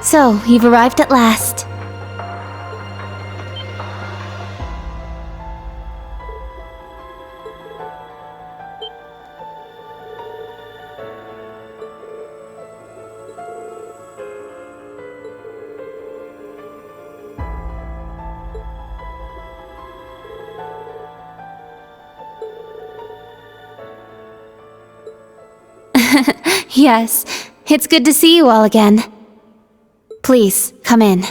So, you've arrived at last. Yes, it's good to see you all again. Please, come in.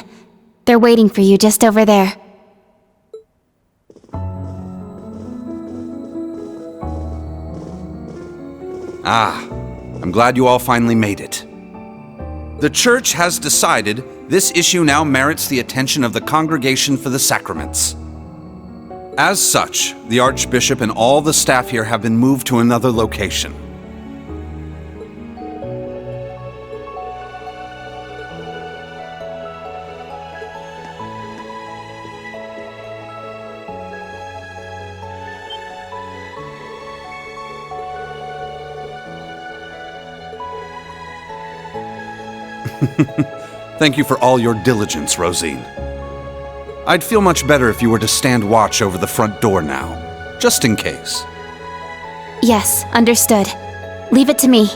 They're waiting for you just over there. I'm glad you all finally made it. The Church has decided this issue now merits the attention of the Congregation for the Sacraments. As such, the Archbishop and all the staff here have been moved to another location. Thank you for all your diligence, Rosine. I'd feel much better if you were to stand watch over the front door now, just in case. Yes, understood. Leave it to me.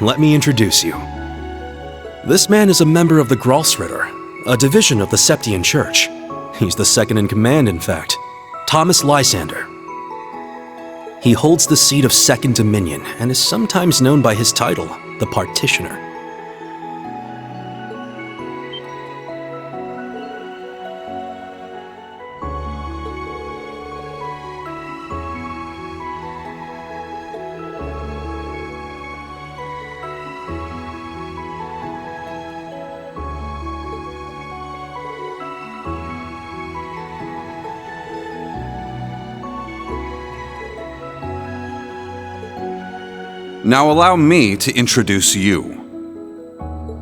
Let me introduce you. This man is a member of the Gralsritter, a division of the Septian Church. He's the second in command, in fact. Thomas Lysander. He holds the seat of Second Dominion and is sometimes known by his title, the Partitioner. Now allow me to introduce you.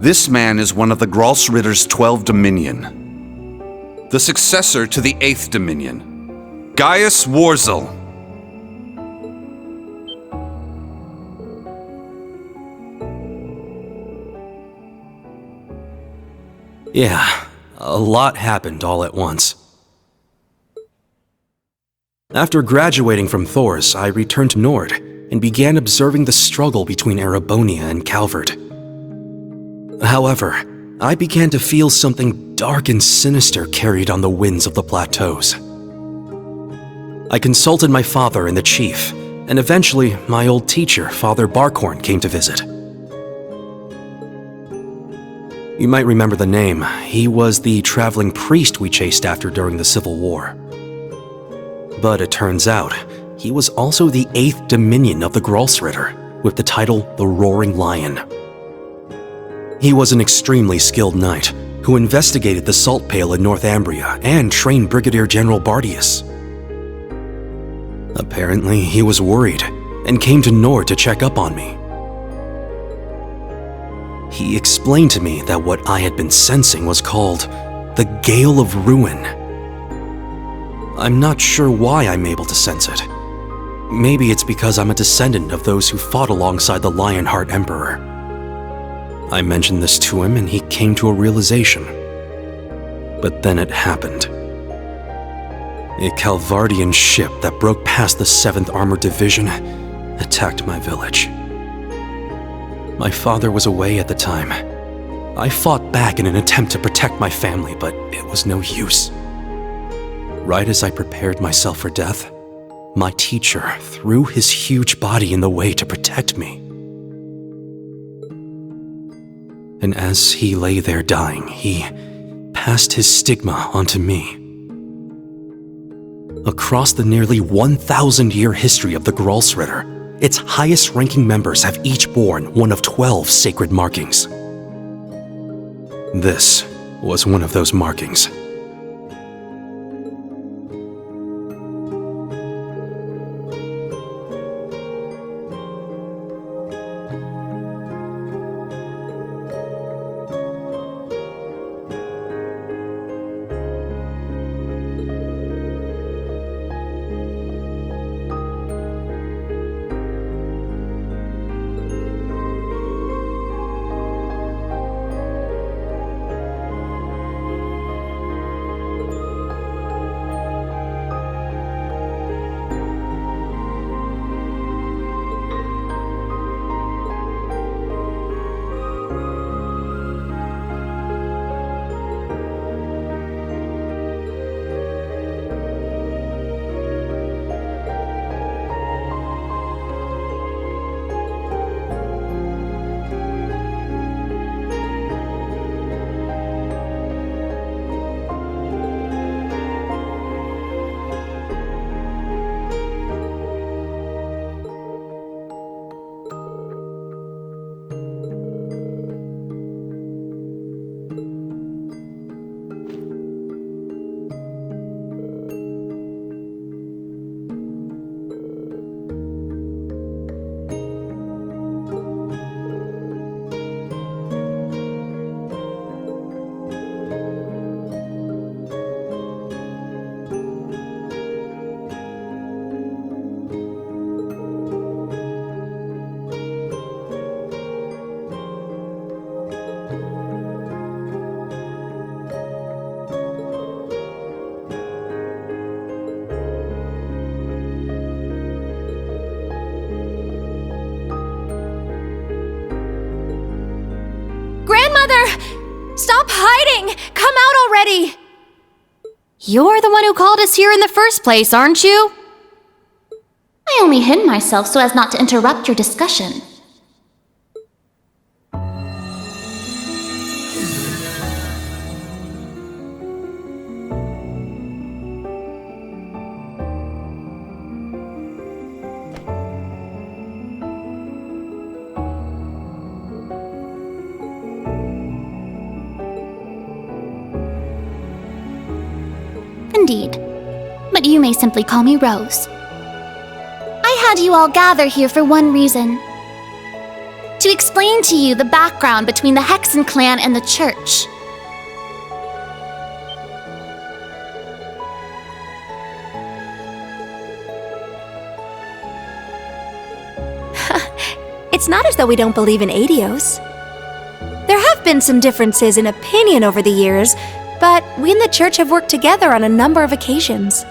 This man is one of the Gralsritter's 12 Dominion. The successor to the 8th Dominion, Gaius Warzel. Yeah, a lot happened all at once. After graduating from Thors, I returned to Nord and began observing the struggle between Erebonia and Calvert. However, I began to feel something dark and sinister carried on the winds of the plateaus. I consulted my father and the chief, and eventually my old teacher, Father Barkhorn, came to visit. You might remember the name. He was the traveling priest we chased after during the Civil War. But it turns out, he was also the 8th Dominion of the Gralsritter, with the title the Roaring Lion. He was an extremely skilled knight who investigated the Salt Pale in Northumbria and trained Brigadier General Bardius. Apparently, he was worried and came to Nord to check up on me. He explained to me that what I had been sensing was called the Gale of Ruin. I'm not sure why I'm able to sense it. Maybe it's because I'm a descendant of those who fought alongside the Lionheart Emperor. I mentioned this to him and he came to a realization. But then it happened. A Calvardian ship that broke past the 7th Armored Division attacked my village. My father was away at the time. I fought back in an attempt to protect my family, but it was no use. Right as I prepared myself for death, my teacher threw his huge body in the way to protect me. And as he lay there dying, he passed his stigma onto me. Across the nearly 1,000-year history of the Gralsritter, its highest-ranking members have each borne one of 12 sacred markings. This was one of those markings. Stop hiding! Come out already! You're the one who called us here in the first place, aren't you? I only hid myself so as not to interrupt your discussion. Indeed. But you may simply call me Rose. I had you all gather here for one reason. To explain to you the background between the Hexen clan and the Church. It's not as though we don't believe in Adios. There have been some differences in opinion over the years, but we and the Church have worked together on a number of occasions.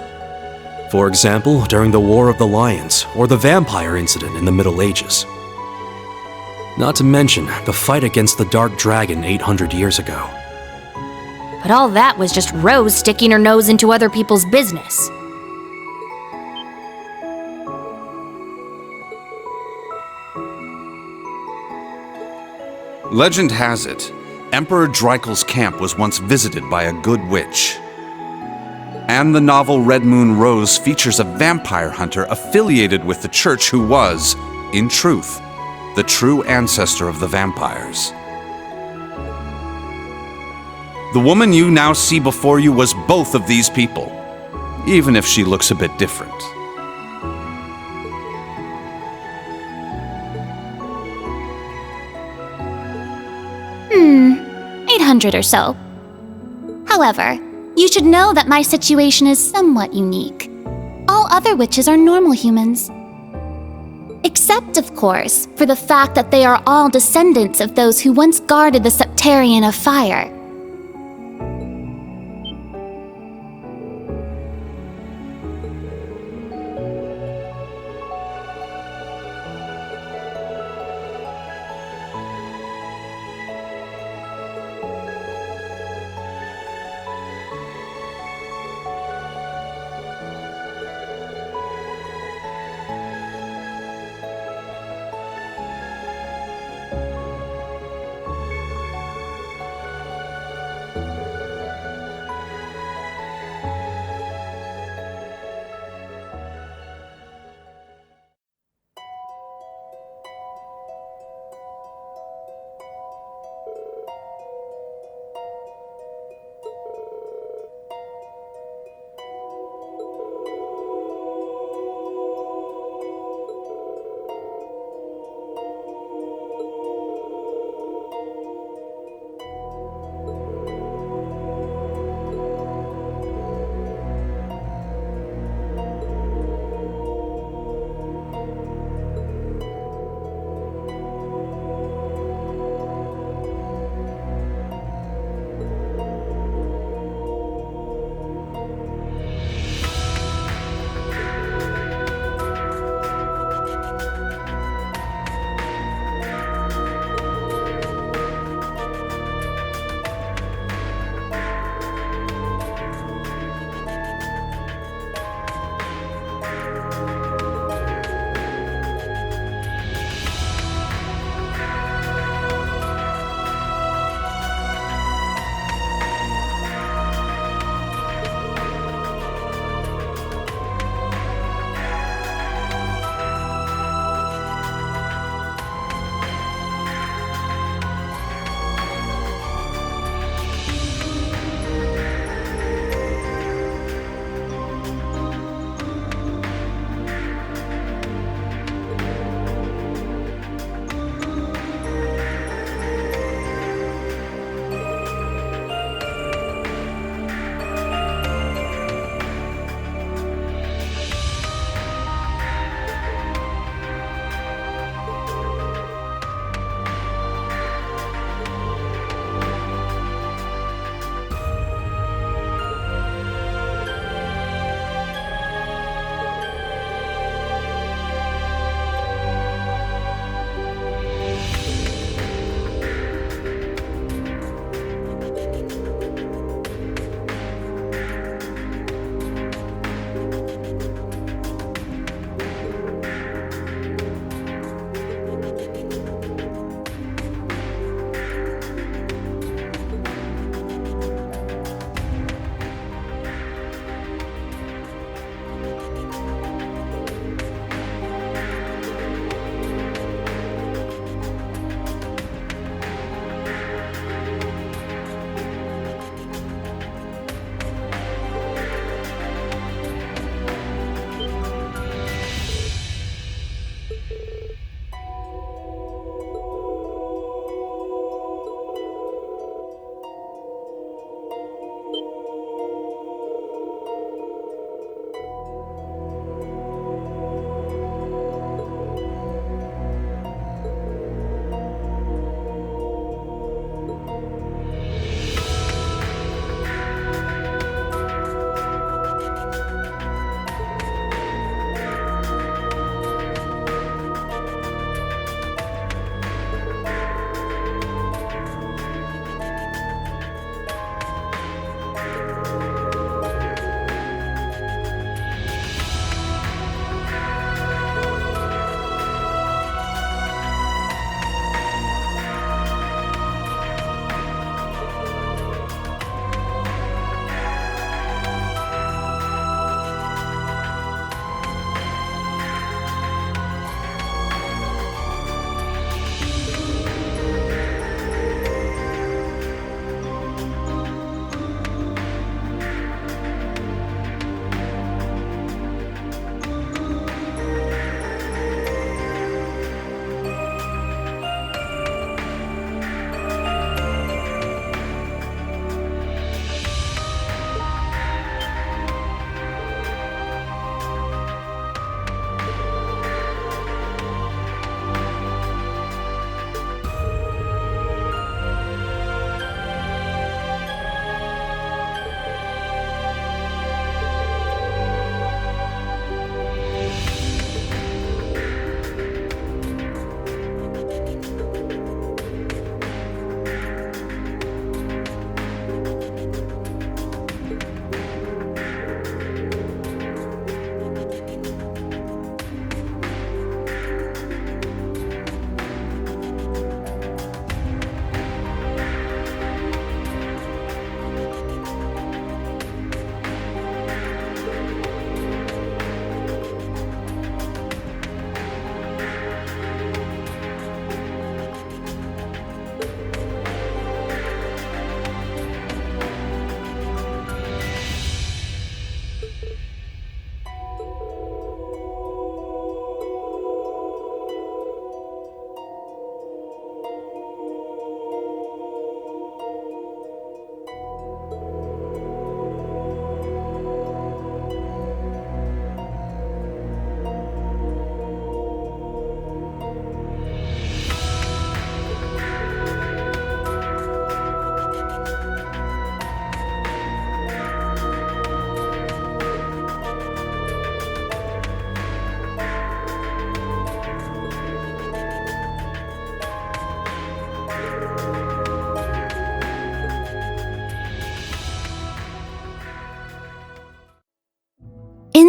For example, during the War of the Lions, or the vampire incident in the Middle Ages. Not to mention the fight against the Dark Dragon 800 years ago. But all that was just Rose sticking her nose into other people's business. Legend has it, Emperor Dreikel's camp was once visited by a good witch. And the novel Red Moon Rose features a vampire hunter affiliated with the Church who was, in truth, the true ancestor of the vampires. The woman you now see before you was both of these people, even if she looks a bit different. 800 or so. However, you should know that my situation is somewhat unique. All other witches are normal humans. Except, of course, for the fact that they are all descendants of those who once guarded the Septarian of Fire.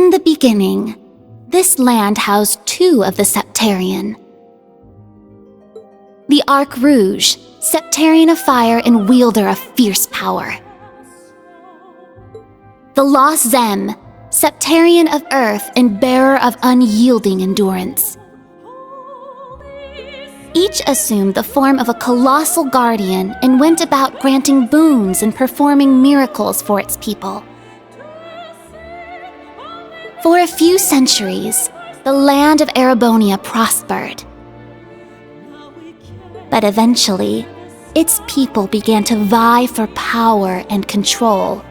In the beginning, this land housed two of the Septarian. The Arc Rouge, Septarian of fire and wielder of fierce power. The Lost Zem, Septarian of earth and bearer of unyielding endurance. Each assumed the form of a colossal guardian and went about granting boons and performing miracles for its people. For a few centuries, the land of Erebonia prospered. But eventually, its people began to vie for power and control.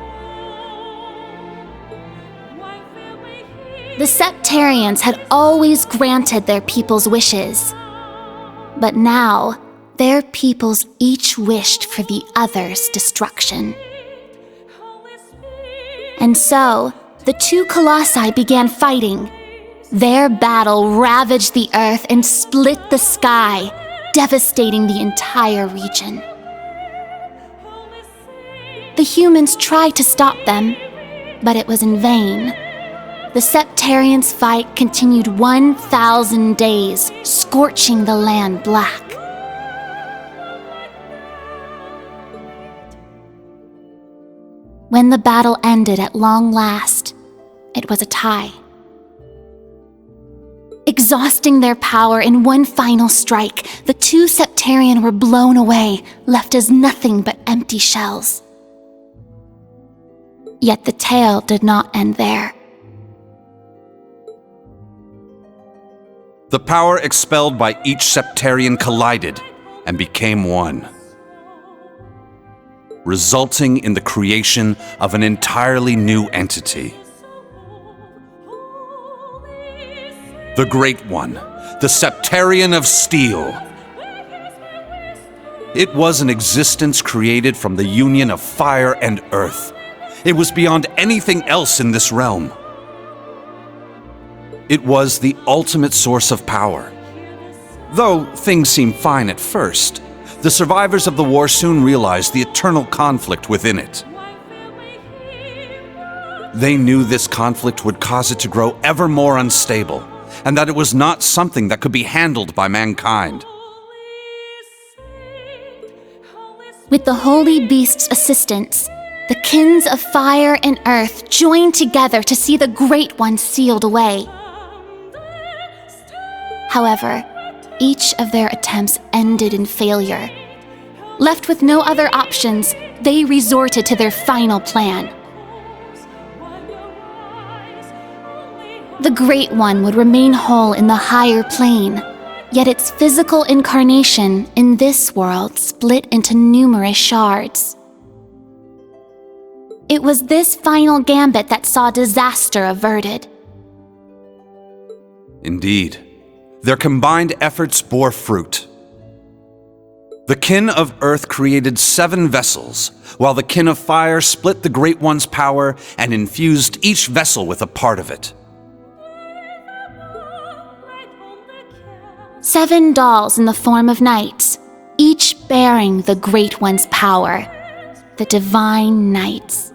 The Septarians had always granted their people's wishes, but now their peoples each wished for the other's destruction. And so, the two colossi began fighting. Their battle ravaged the earth and split the sky, devastating the entire region. The humans tried to stop them, but it was in vain. The Septarians' fight continued 1,000 days, scorching the land black. When the battle ended at long last, it was a tie. Exhausting their power in one final strike, the two Septarian were blown away, left as nothing but empty shells. Yet the tale did not end there. The power expelled by each Septarian collided and became one, resulting in the creation of an entirely new entity. The Great One, the Septarian of Steel. It was an existence created from the union of fire and earth. It was beyond anything else in this realm. It was the ultimate source of power. Though things seemed fine at first, the survivors of the war soon realized the eternal conflict within it. They knew this conflict would cause it to grow ever more unstable, and that it was not something that could be handled by mankind. With the Holy Beast's assistance, the kins of fire and earth joined together to see the Great One sealed away. However, each of their attempts ended in failure. Left with no other options, they resorted to their final plan. The Great One would remain whole in the higher plane, yet its physical incarnation in this world split into numerous shards. It was this final gambit that saw disaster averted. Indeed, their combined efforts bore fruit. The kin of earth created 7 vessels, while the kin of fire split the Great One's power and infused each vessel with a part of it. 7 dolls in the form of knights, each bearing the Great One's power, the divine knights.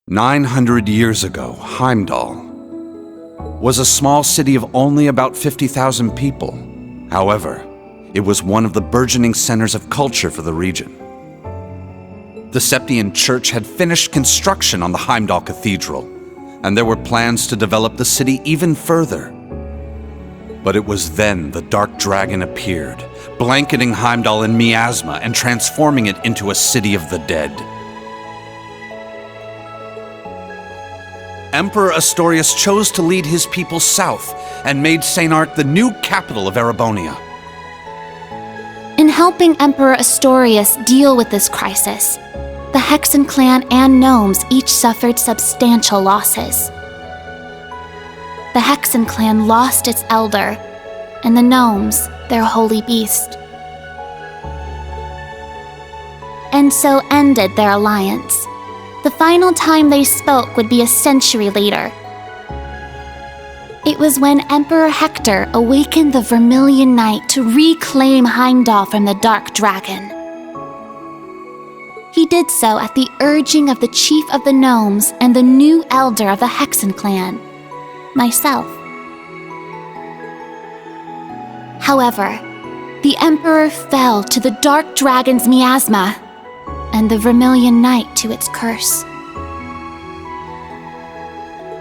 900 years ago, Heimdall was a small city of only about 50,000 people. However, it was one of the burgeoning centers of culture for the region. The Septian Church had finished construction on the Heimdall Cathedral, and there were plans to develop the city even further. But it was then the Dark Dragon appeared, blanketing Heimdall in miasma and transforming it into a city of the dead. Emperor Astorius chose to lead his people south and made St. Arc the new capital of Erebonia. In helping Emperor Astorius deal with this crisis, the Hexen clan and gnomes each suffered substantial losses. The Hexen clan lost its elder, and the gnomes their holy beast. And so ended their alliance. The final time they spoke would be a century later. It was when Emperor Hector awakened the Vermilion Knight to reclaim Heimdall from the Dark Dragon. He did so at the urging of the chief of the gnomes and the new elder of the Hexen clan, myself. However, the Emperor fell to the Dark Dragon's miasma, and the Vermilion Knight to its curse.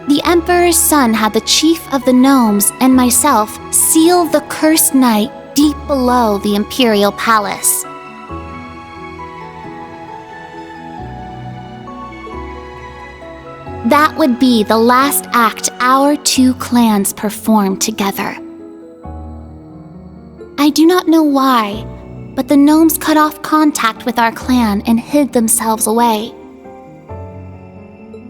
The Emperor's son had the chief of the gnomes and myself seal the cursed knight deep below the Imperial Palace. That would be the last act our two clans performed together. I do not know why, but the gnomes cut off contact with our clan and hid themselves away.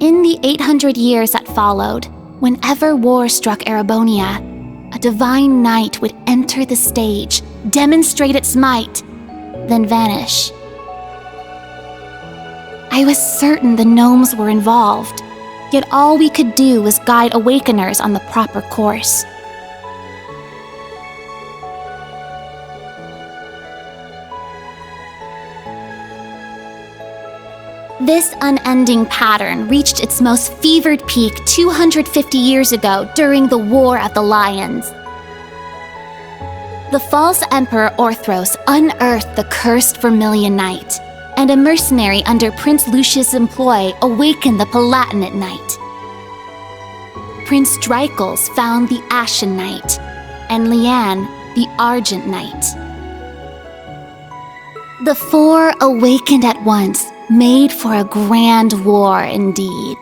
In the 800 years that followed, whenever war struck Erebonia, a divine knight would enter the stage, demonstrate its might, then vanish. I was certain the gnomes were involved, yet all we could do was guide awakeners on the proper course. This unending pattern reached its most fevered peak 250 years ago during the War of the Lions. The false Emperor Orthros unearthed the cursed Vermilion Knight, and a mercenary under Prince Lucius' employ awakened the Palatinate Knight. Prince Dreichels found the Ashen Knight, and Liane the Argent Knight. The four awakened at once, made for a grand war indeed.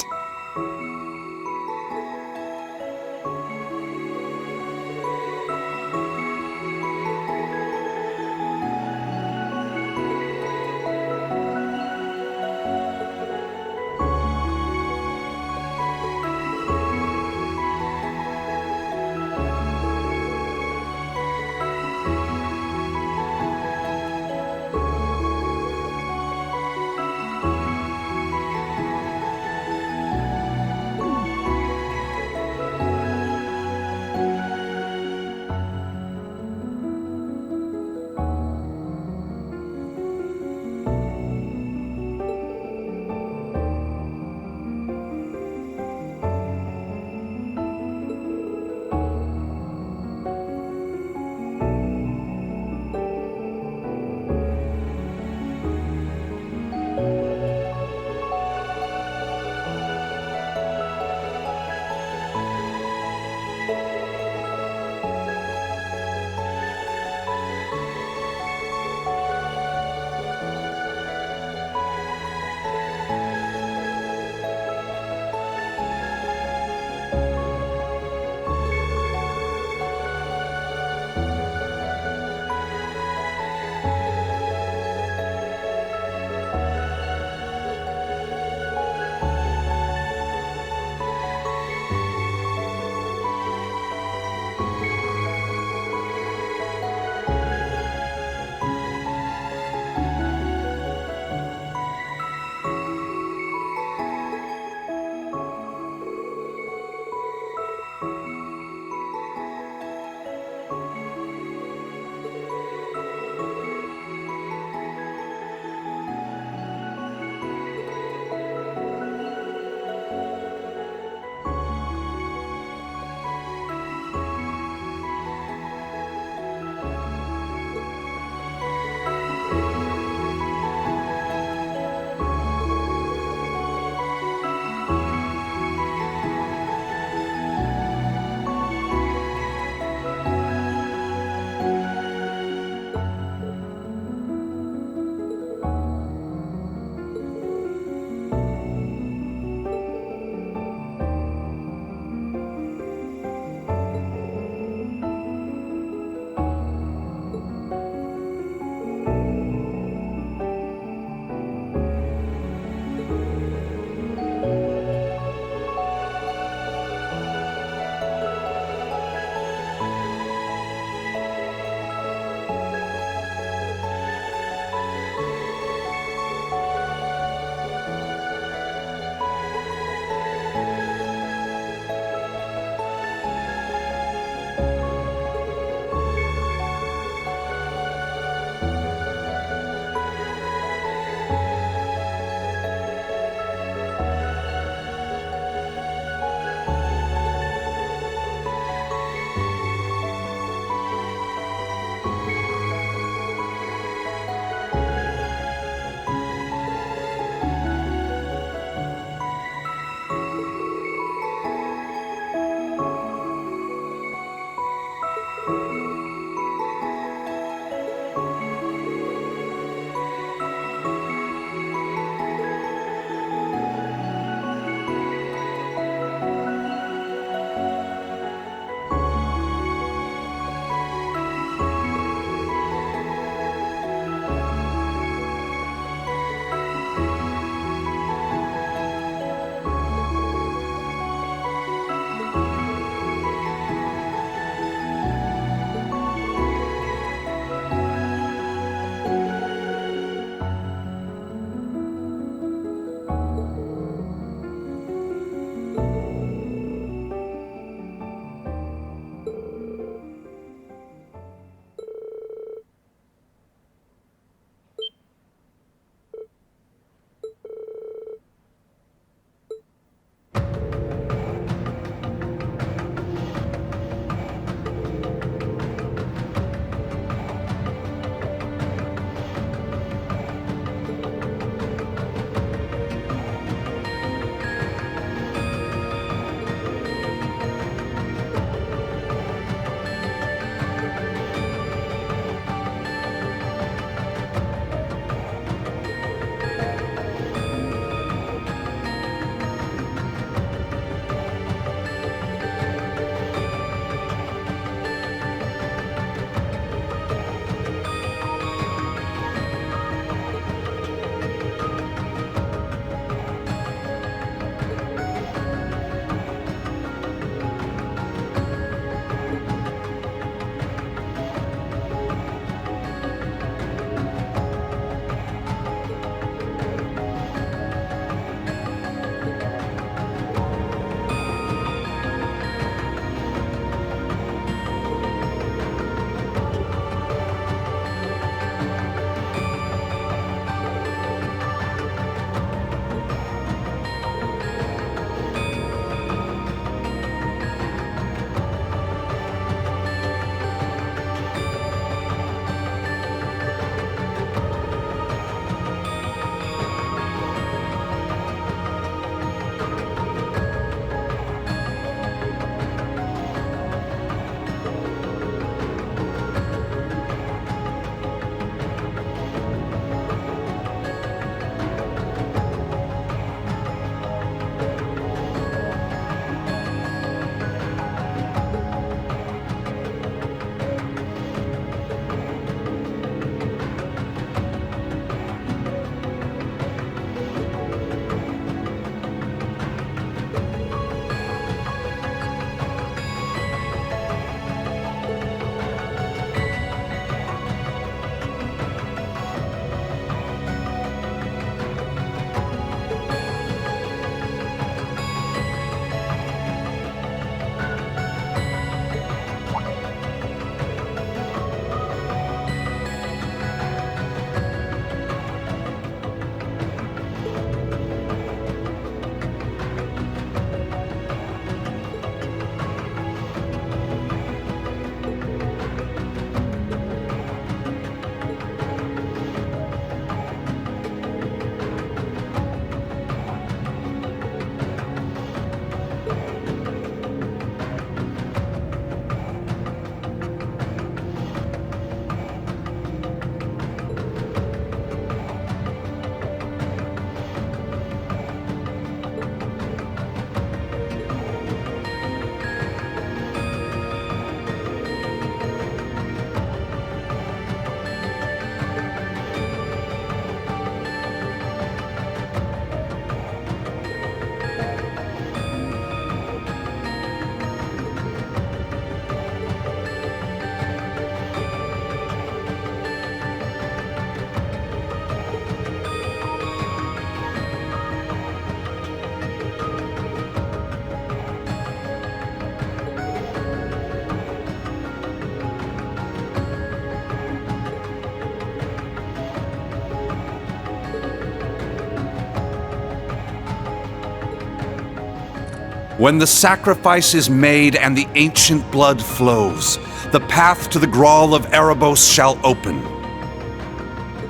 When the sacrifice is made and the ancient blood flows, the path to the Grawl of Erebos shall open.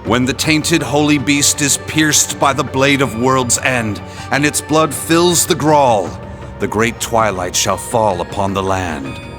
When the tainted holy beast is pierced by the blade of World's End, and its blood fills the Grawl, the great twilight shall fall upon the land.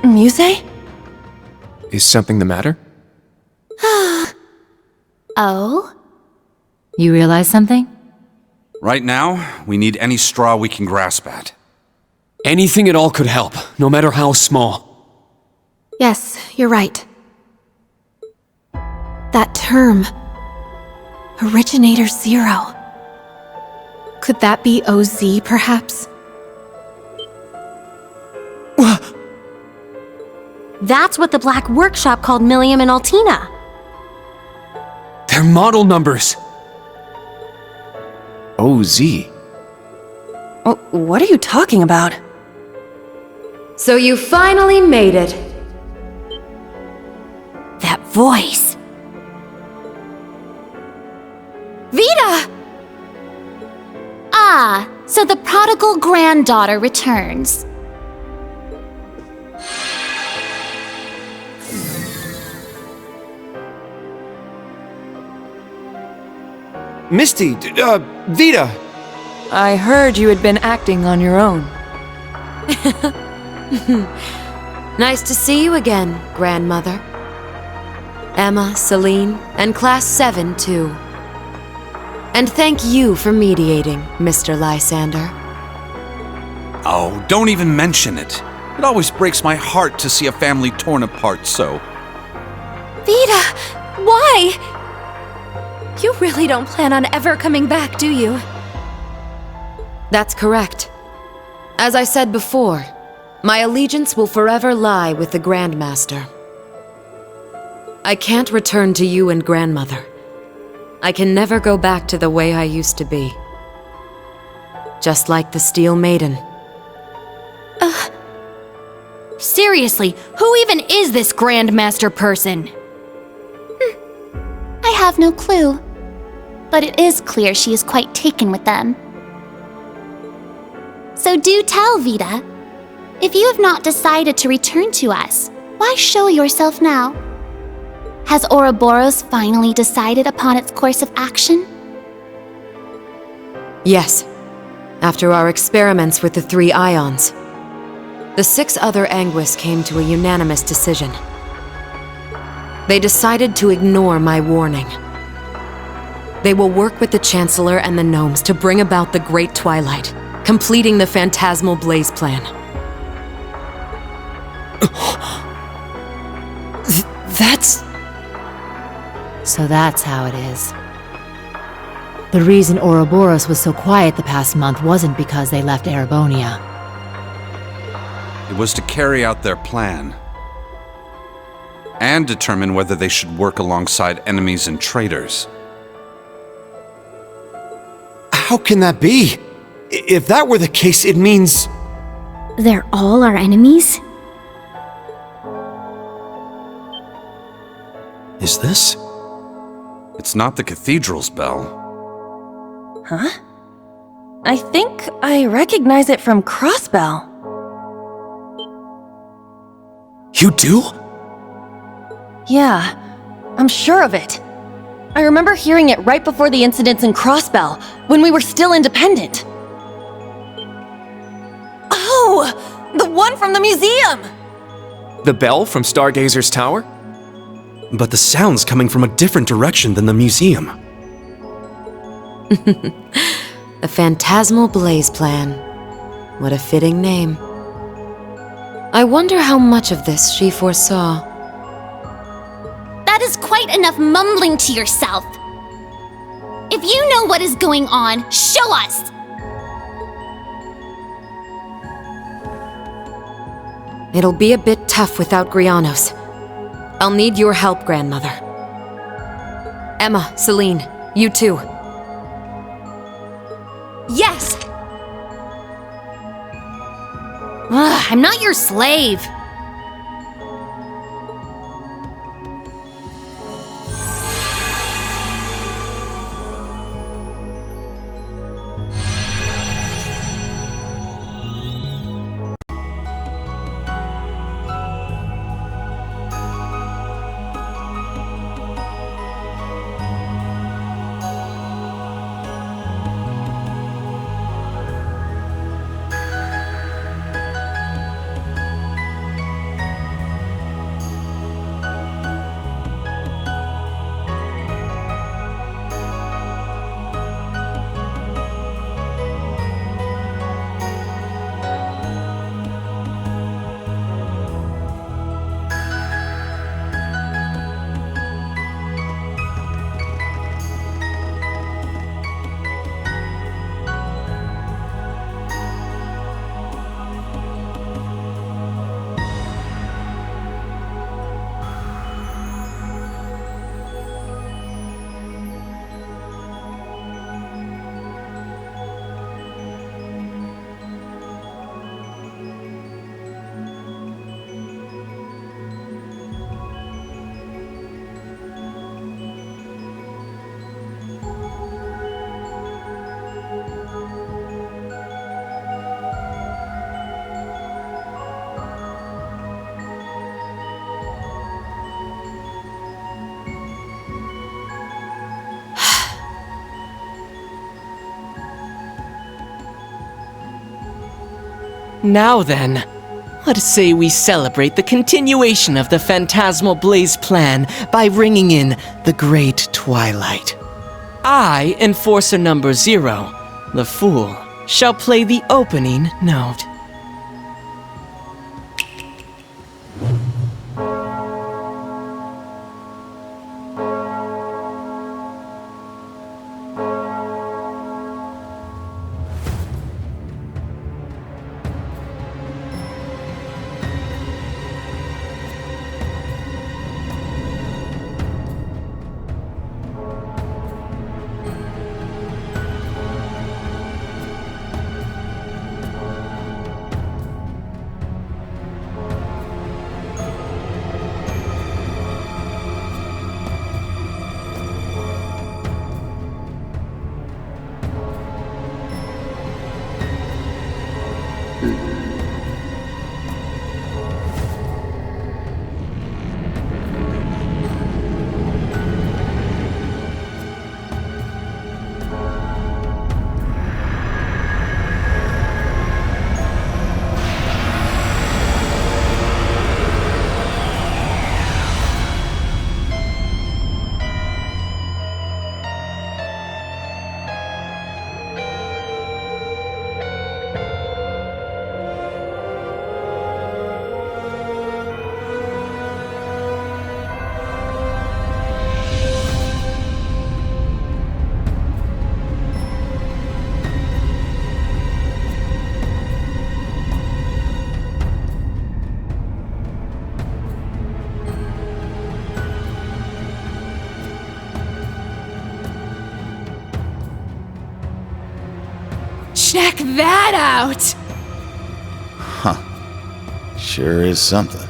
Muse? Is something the matter? Oh? You realize something? Right now, we need any straw we can grasp at. Anything at all could help, no matter how small. Yes, you're right. That term, Originator Zero. Could that be OZ, perhaps? That's what the Black Workshop called Milliam and Altina. They're model numbers. OZ. What are you talking about? So you finally made it. That voice. Vita! Ah, so the prodigal granddaughter returns. Misty, Vita! I heard you had been acting on your own. Nice to see you again, Grandmother. Emma, Celine, and Class 7, too. And thank you for mediating, Mr. Lysander. Oh, don't even mention it. It always breaks my heart to see a family torn apart so. Vita! Why? You really don't plan on ever coming back, do you? That's correct. As I said before, my allegiance will forever lie with the Grandmaster. I can't return to you and Grandmother. I can never go back to the way I used to be. Just like the Steel Maiden. Seriously, who even is this Grandmaster person? I have no clue. But it is clear she is quite taken with them. So do tell, Vita. If you have not decided to return to us, why show yourself now? Has Ouroboros finally decided upon its course of action? Yes. After our experiments with the 3 ions, the 6 other Anguis came to a unanimous decision. They decided to ignore my warning. They will work with the Chancellor and the Gnomes to bring about the Great Twilight, completing the Phantasmal Blaze plan. So that's how it is. The reason Ouroboros was so quiet the past month wasn't because they left Erebonia. It was to carry out their plan. And determine whether they should work alongside enemies and traitors. How can that be? If that were the case, it means... They're all our enemies? Is this? It's not the Cathedral's bell. Huh? I think I recognize it from Crossbell. You do? Yeah, I'm sure of it. I remember hearing it right before the incidents in Crossbell, when we were still independent. Oh! The one from the museum! The bell from Stargazer's tower? But the sound's coming from a different direction than the museum. The Phantasmal Blaze Plan. What a fitting name. I wonder how much of this she foresaw. That is quite enough mumbling to yourself. If you know what is going on, show us! It'll be a bit tough without Grianos. I'll need your help, Grandmother. Emma, Celine, you too. Yes! I'm not your slave. Now then, let's say we celebrate the continuation of the Phantasmal Blaze plan by ringing in the Great Twilight. I, Enforcer number 0, the Fool, shall play the opening note. Check that out! Sure is something.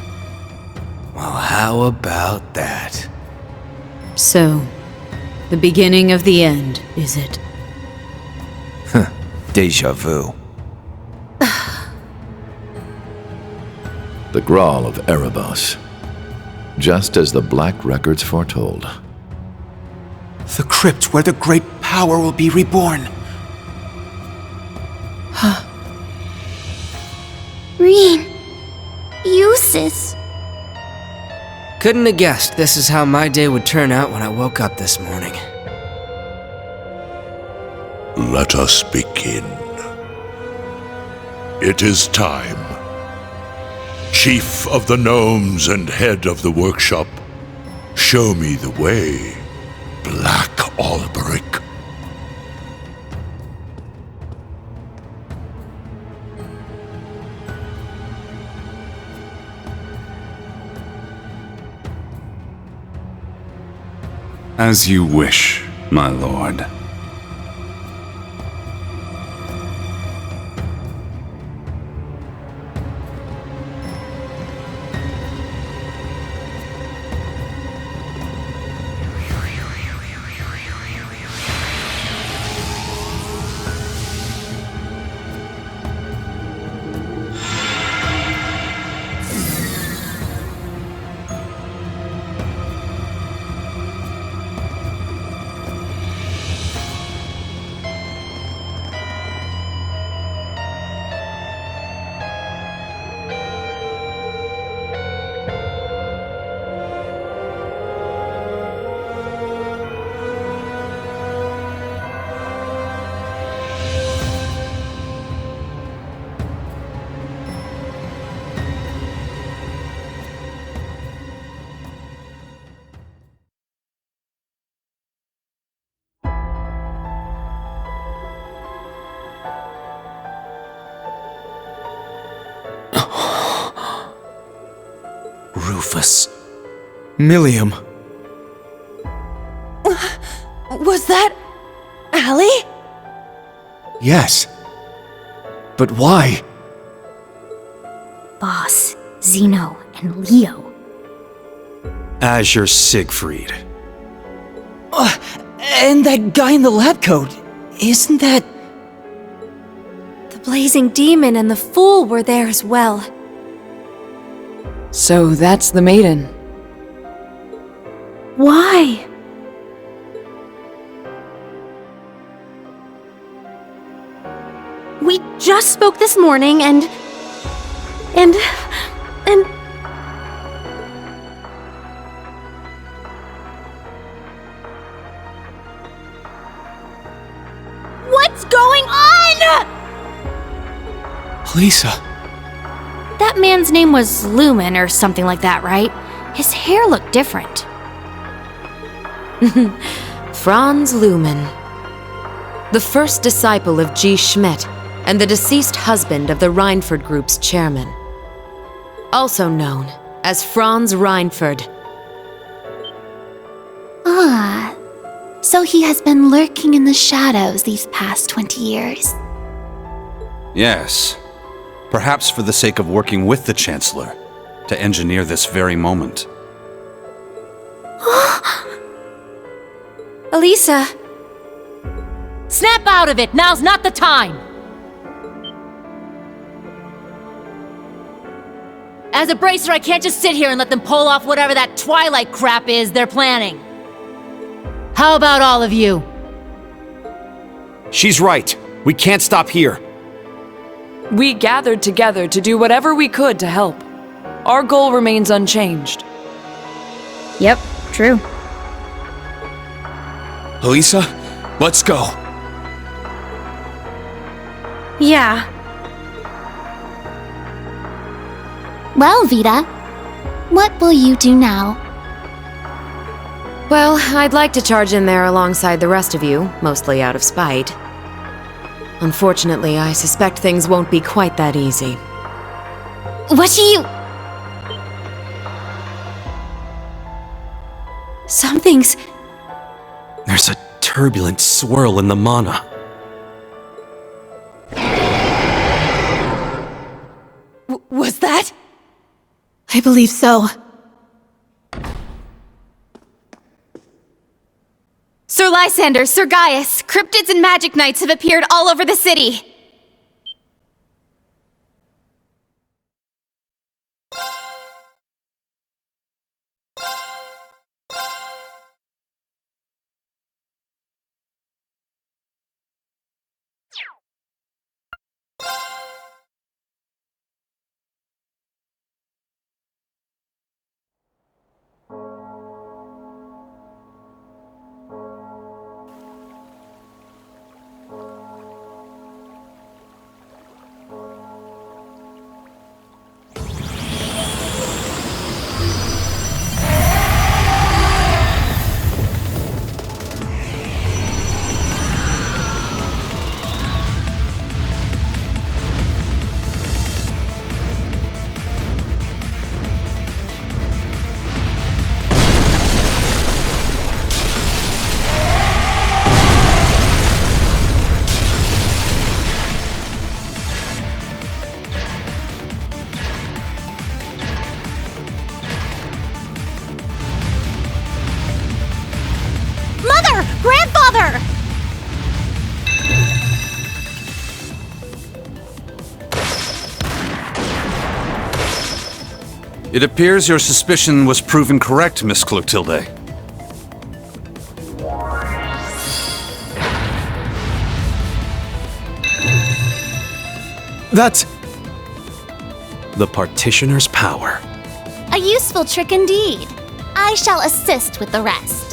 Well, how about that? So, the beginning of the end, is it? Deja vu. The Grawl of Erebos. Just as the Black Records foretold. The crypt where the great power will be reborn. Reen. Uses. Couldn't have guessed this is how my day would turn out when I woke up this morning. Let us begin. It is time. Chief of the Gnomes and head of the workshop, show me the way, Black Alberic. As you wish, my lord. Rufus. Millium. Was that... Allie? Yes. But why? Boss, Zeno, and Leo. Azure Siegfried. And that guy in the lab coat, isn't that... The Blazing Demon and the Fool were there as well. So that's the maiden. Why? We just spoke this morning and... What's going on?! Lisa. That man's name was Lumen or something like that, right? His hair looked different. Franz Lumen. The first disciple of G. Schmidt and the deceased husband of the Reinford Group's chairman. Also known as Franz Reinford. Ah, so he has been lurking in the shadows these past 20 years. Yes. Perhaps for the sake of working with the Chancellor to engineer this very moment. Elisa! Snap out of it! Now's not the time! As a bracer, I can't just sit here and let them pull off whatever that Twilight crap is they're planning. How about all of you? She's right. We can't stop here. We gathered together to do whatever we could to help. Our goal remains unchanged. Yep, true. Elisa, let's go. Yeah. Well, Vita, what will you do now? Well, I'd like to charge in there alongside the rest of you, mostly out of spite. Unfortunately, I suspect things won't be quite that easy. What do you... Something's... There's a turbulent swirl in the mana. I believe so. Sir Lysander, Sir Gaius, cryptids and magic knights have appeared all over the city. Grandfather! It appears your suspicion was proven correct, Miss Clotilde. That's... the Partitioner's power. A useful trick indeed. I shall assist with the rest.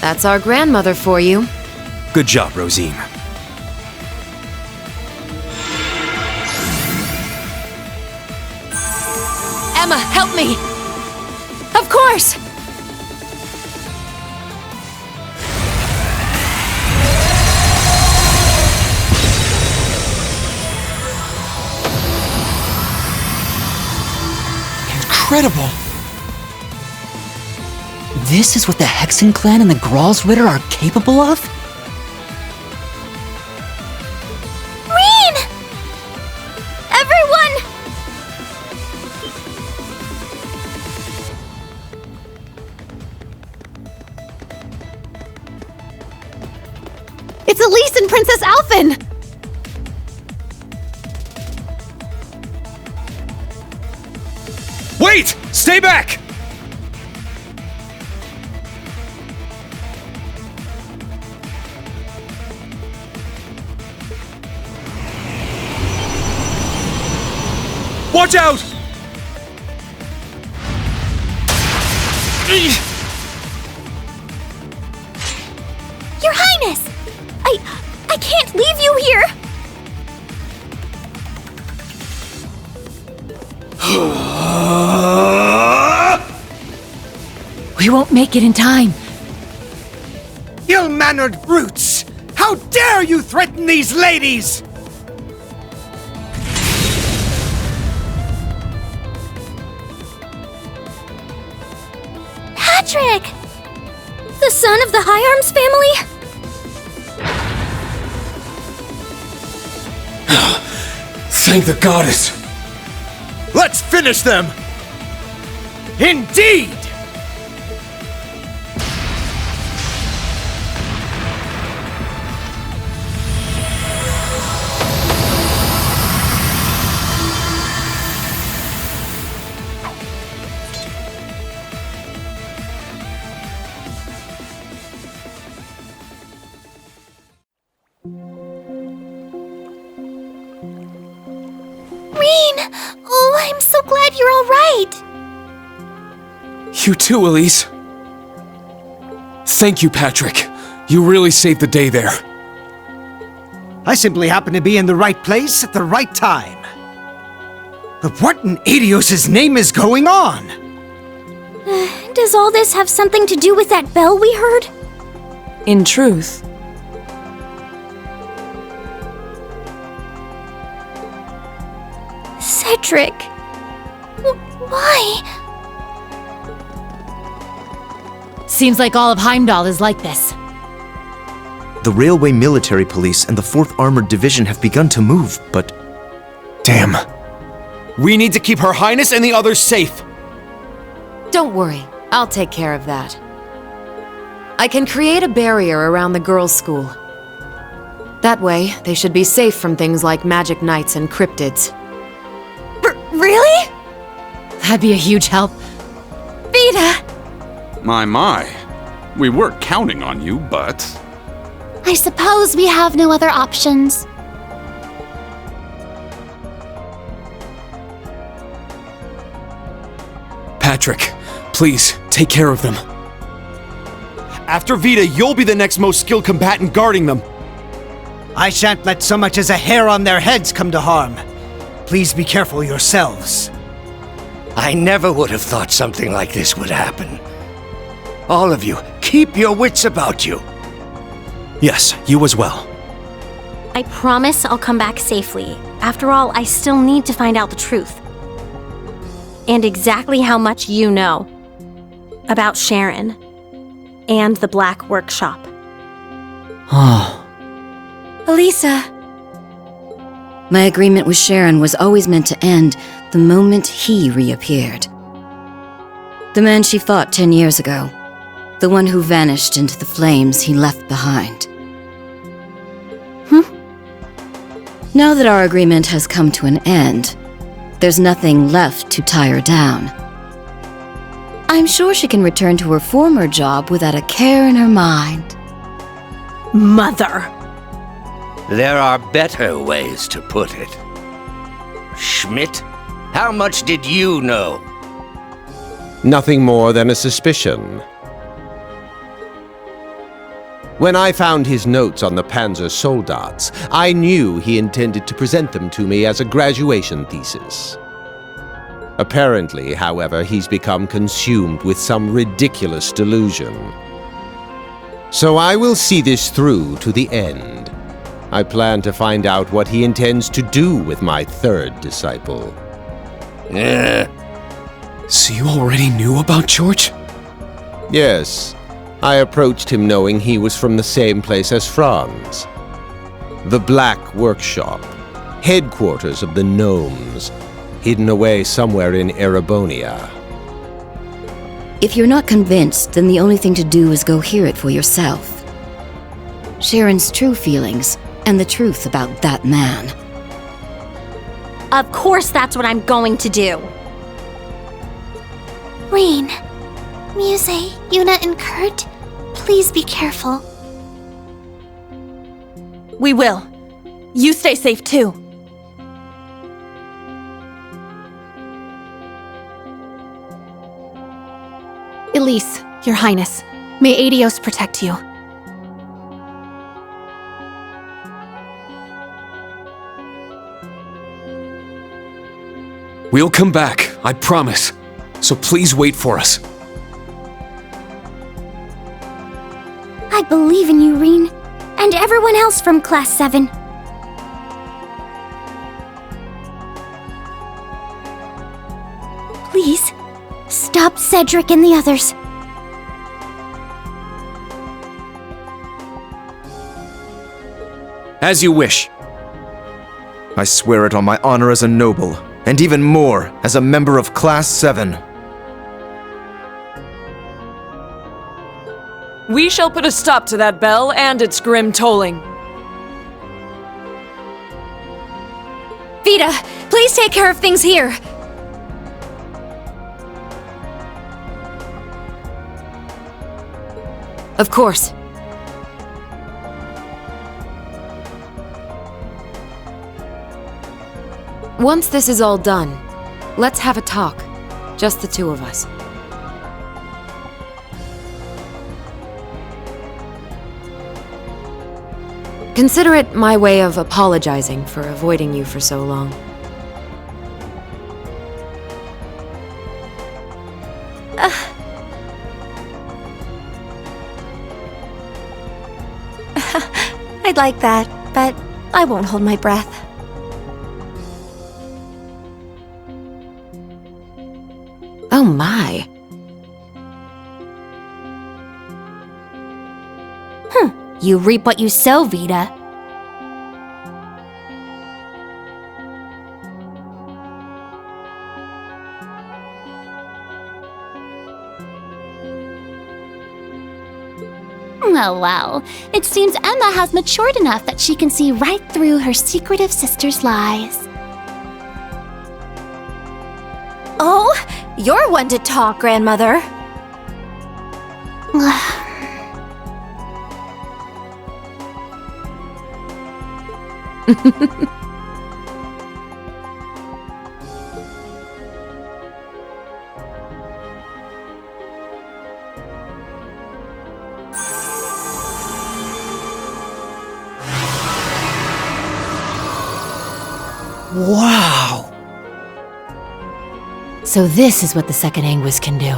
That's our grandmother for you. Good job, Rosine. Emma, help me! Of course! Incredible! This is what the Hexen clan and the Gralsritter are capable of? Reen! Everyone! It's Elise and Princess Alphen! Wait! Stay back! Watch out! Your Highness! I can't leave you here! We won't make it in time. Ill-mannered brutes! How dare you threaten these ladies! Patrick! The son of the High Arms family? Thank the goddess! Let's finish them! Indeed! Oh, I'm so glad you're all right! You too, Elise. Thank you, Patrick. You really saved the day there. I simply happened to be in the right place at the right time. But what in Adios' name is going on? Does all this have something to do with that bell we heard? In truth, Cedric. Why? Seems like all of Heimdall is like this. The Railway Military Police and the 4th Armored Division have begun to move, but... Damn. We need to keep Her Highness and the others safe. Don't worry, I'll take care of that. I can create a barrier around the girls' school. That way, they should be safe from things like magic knights and cryptids. Really? That'd be a huge help. Vita! My. We were counting on you, but... I suppose we have no other options. Patrick, please, take care of them. After Vita, you'll be the next most skilled combatant guarding them. I shan't let so much as a hair on their heads come to harm. Please be careful yourselves. I never would have thought something like this would happen. All of you, keep your wits about you. Yes, you as well. I promise I'll come back safely. After all, I still need to find out the truth. And exactly how much you know about Sharon and the Black Workshop. Elisa. My agreement with Sharon was always meant to end the moment he reappeared. The man she fought 10 years ago. The one who vanished into the flames he left behind. Now that our agreement has come to an end, there's nothing left to tie her down. I'm sure she can return to her former job without a care in her mind. Mother! There are better ways to put it. Schmidt, how much did you know? Nothing more than a suspicion. When I found his notes on the Panzer Soldats, I knew he intended to present them to me as a graduation thesis. Apparently, however, he's become consumed with some ridiculous delusion. So I will see this through to the end. I plan to find out what he intends to do with my third disciple. So you already knew about George? Yes. I approached him knowing he was from the same place as Franz. The Black Workshop, headquarters of the Gnomes, hidden away somewhere in Erebonia. If you're not convinced, then the only thing to do is go hear it for yourself. Sharon's true feelings, and the truth about that man. Of course that's what I'm going to do. Rain, Muse, Yuna, and Kurt, please be careful. We will. You stay safe too. Elise, Your Highness, may Adios protect you. We'll come back, I promise. So please wait for us. I believe in you, Reen, and everyone else from Class 7. Please, stop Cedric and the others. As you wish. I swear it on my honor as a noble, and even more as a member of Class 7. We shall put a stop to that bell and its grim tolling. Vita, please take care of things here. Of course. Once this is all done, let's have a talk. Just the two of us. Consider it my way of apologizing for avoiding you for so long. I'd like that, but I won't hold my breath. my. You reap what you sow, Vita. Oh well, it seems Emma has matured enough that she can see right through her secretive sister's lies. Oh, you're one to talk, Grandmother. Wow! So this is what the second Anguis can do.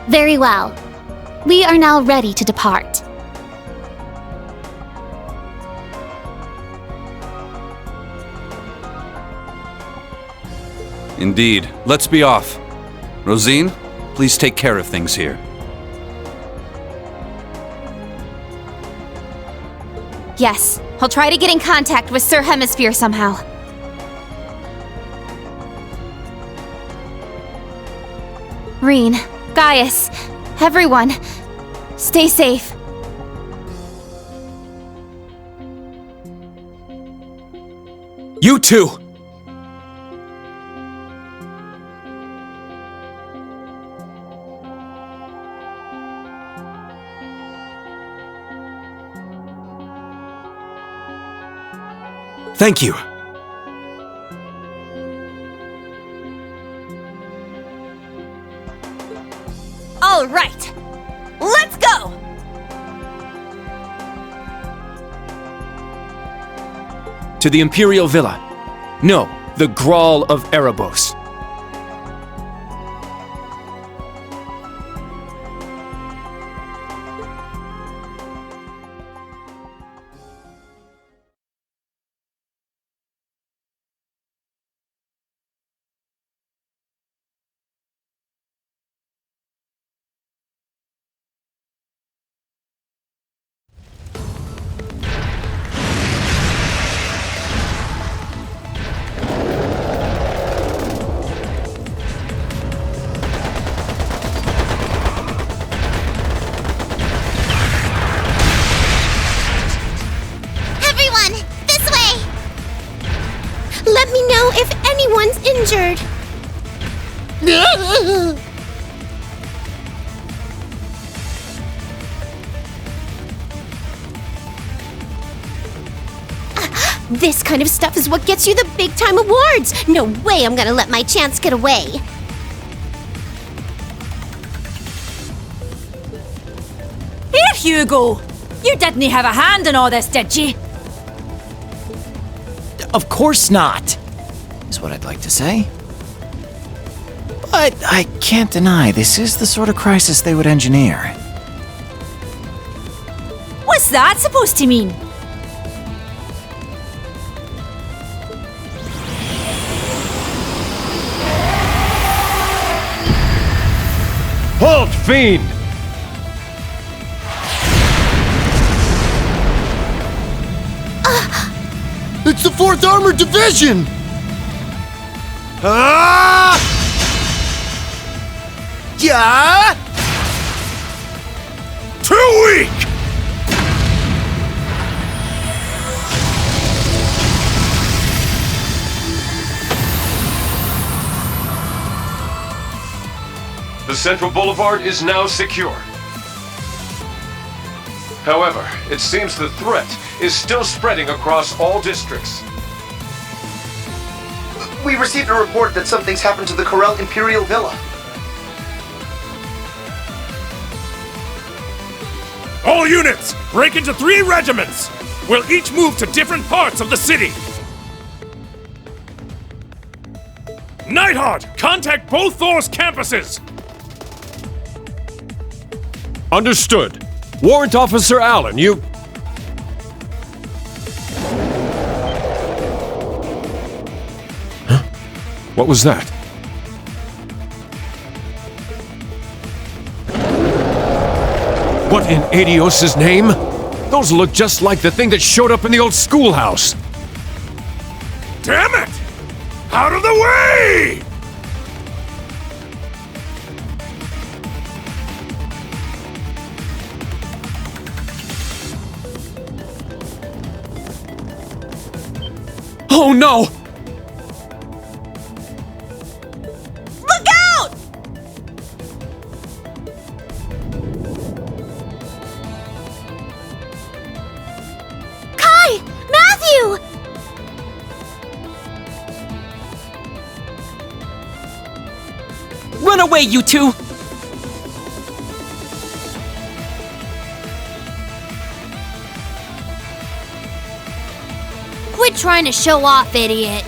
Very well. We are now ready to depart. Indeed. Let's be off. Rosine, please take care of things here. Yes, I'll try to get in contact with Sir Hemisphere somehow. Reen, Gaius, everyone, stay safe. You too! Thank you. All right, let's go! To the Imperial Villa. No, the Grawl of Erebos. Let me know if anyone's injured. This kind of stuff is what gets you the big-time awards. No way I'm gonna let my chance get away. Here, Hugo! You didn't have a hand in all this, did you? Of course not, is what I'd like to say. But I can't deny this is the sort of crisis they would engineer. What's that supposed to mean? Halt, Fiend! It's the 4th Armored Division! Yeah! Too weak! The Central Boulevard is now secure. However, it seems the threat is still spreading across all districts. We received a report that something's happened to the Corel Imperial Villa. All units, break into 3 regiments! We'll each move to different parts of the city! Nightheart, contact both Thor's campuses! Understood. Warrant Officer Allen, you... Huh? What was that? What in Adios' name? Those look just like the thing that showed up in the old schoolhouse. Damn it! Out of the way! Oh no! Look out! Kai! Matthew! Run away, you two! Quit trying to show off, idiot.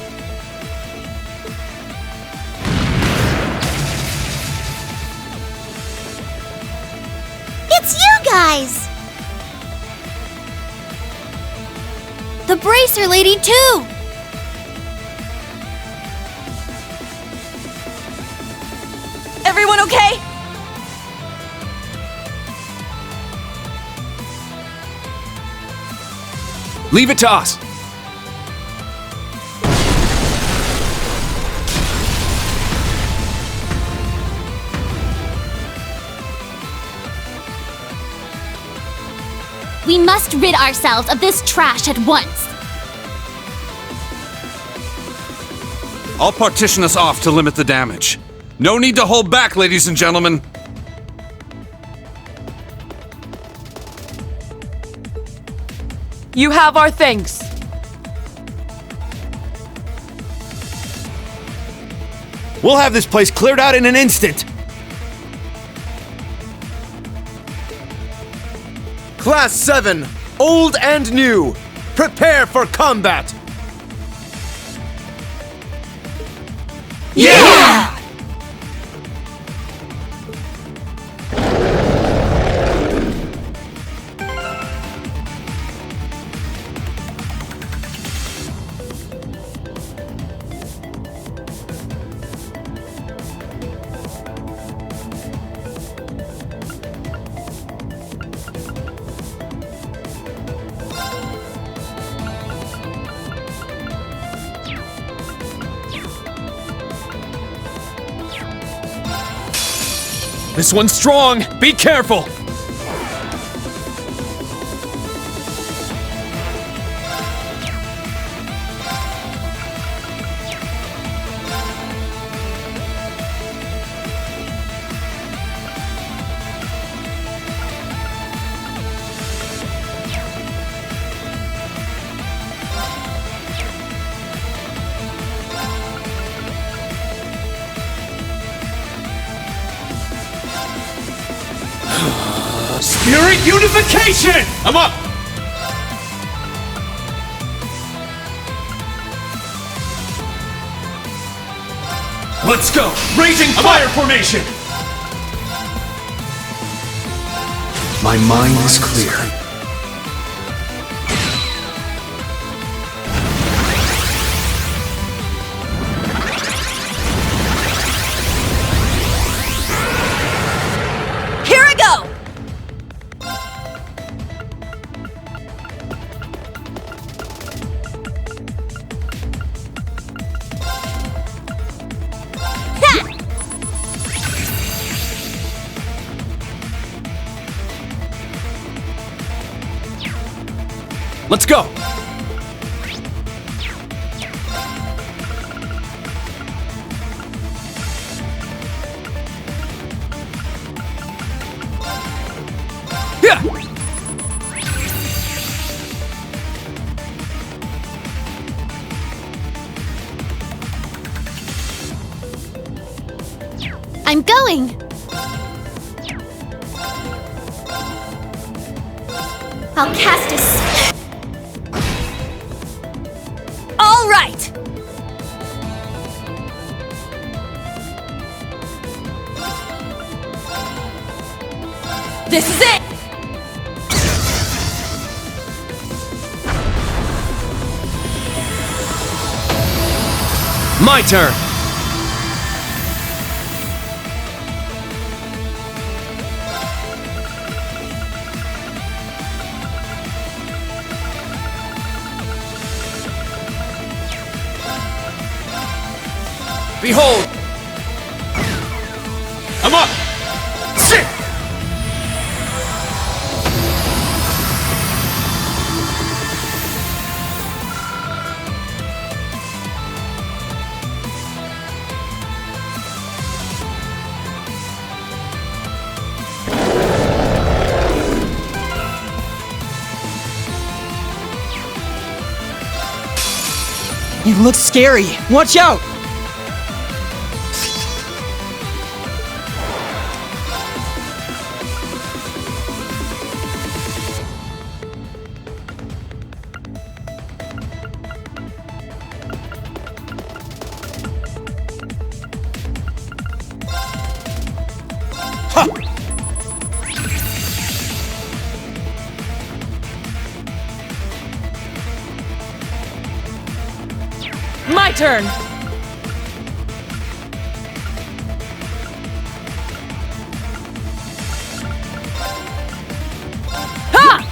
It's you guys! The Bracer Lady, too! Everyone okay? Leave it to us. We must rid ourselves of this trash at once. I'll partition us off to limit the damage. No need to hold back, ladies and gentlemen. You have our thanks. We'll have this place cleared out in an instant. Class 7, old and new, prepare for combat! Yeah! This one's strong! Be careful! Spirit unification! I'm up! Let's go! Raging fire formation! My mind is clear. Here I go! Let's go! Yeah! I'm going! I'll cast a spell. All right! This is it! My turn! Behold! I'm up! Sit! It looks scary. Watch out! My turn! Ha!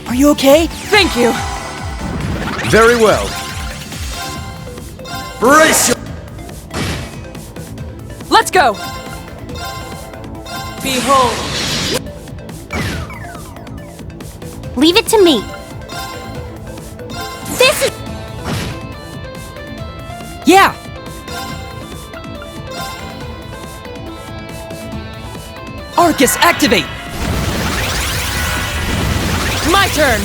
Are you okay? Thank you! Very well. Brace your... Let's go! Behold! Leave it to me. This is... Yeah! Arcus, activate! My turn!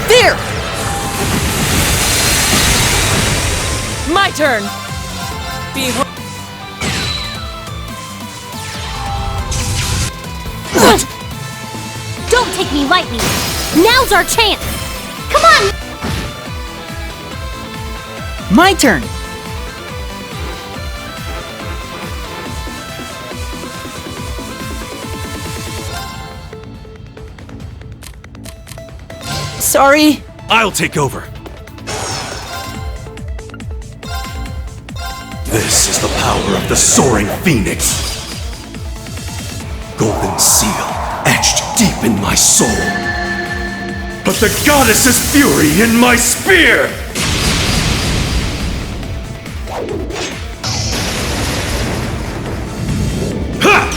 There! My turn! Behold... Don't take me lightly. Now's our chance. Come on! My turn! Sorry. I'll take over. This is the power of the soaring phoenix. Golden seal etched deep in my soul. But the goddess's fury in my spear! Ha!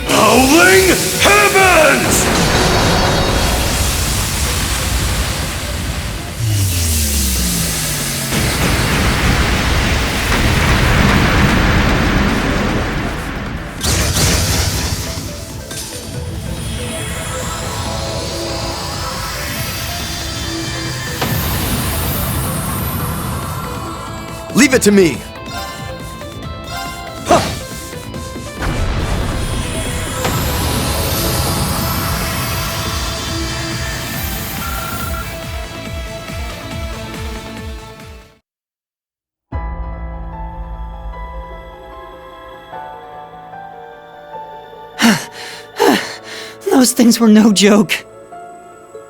Howling heavens! Leave it to me! Those things were no joke.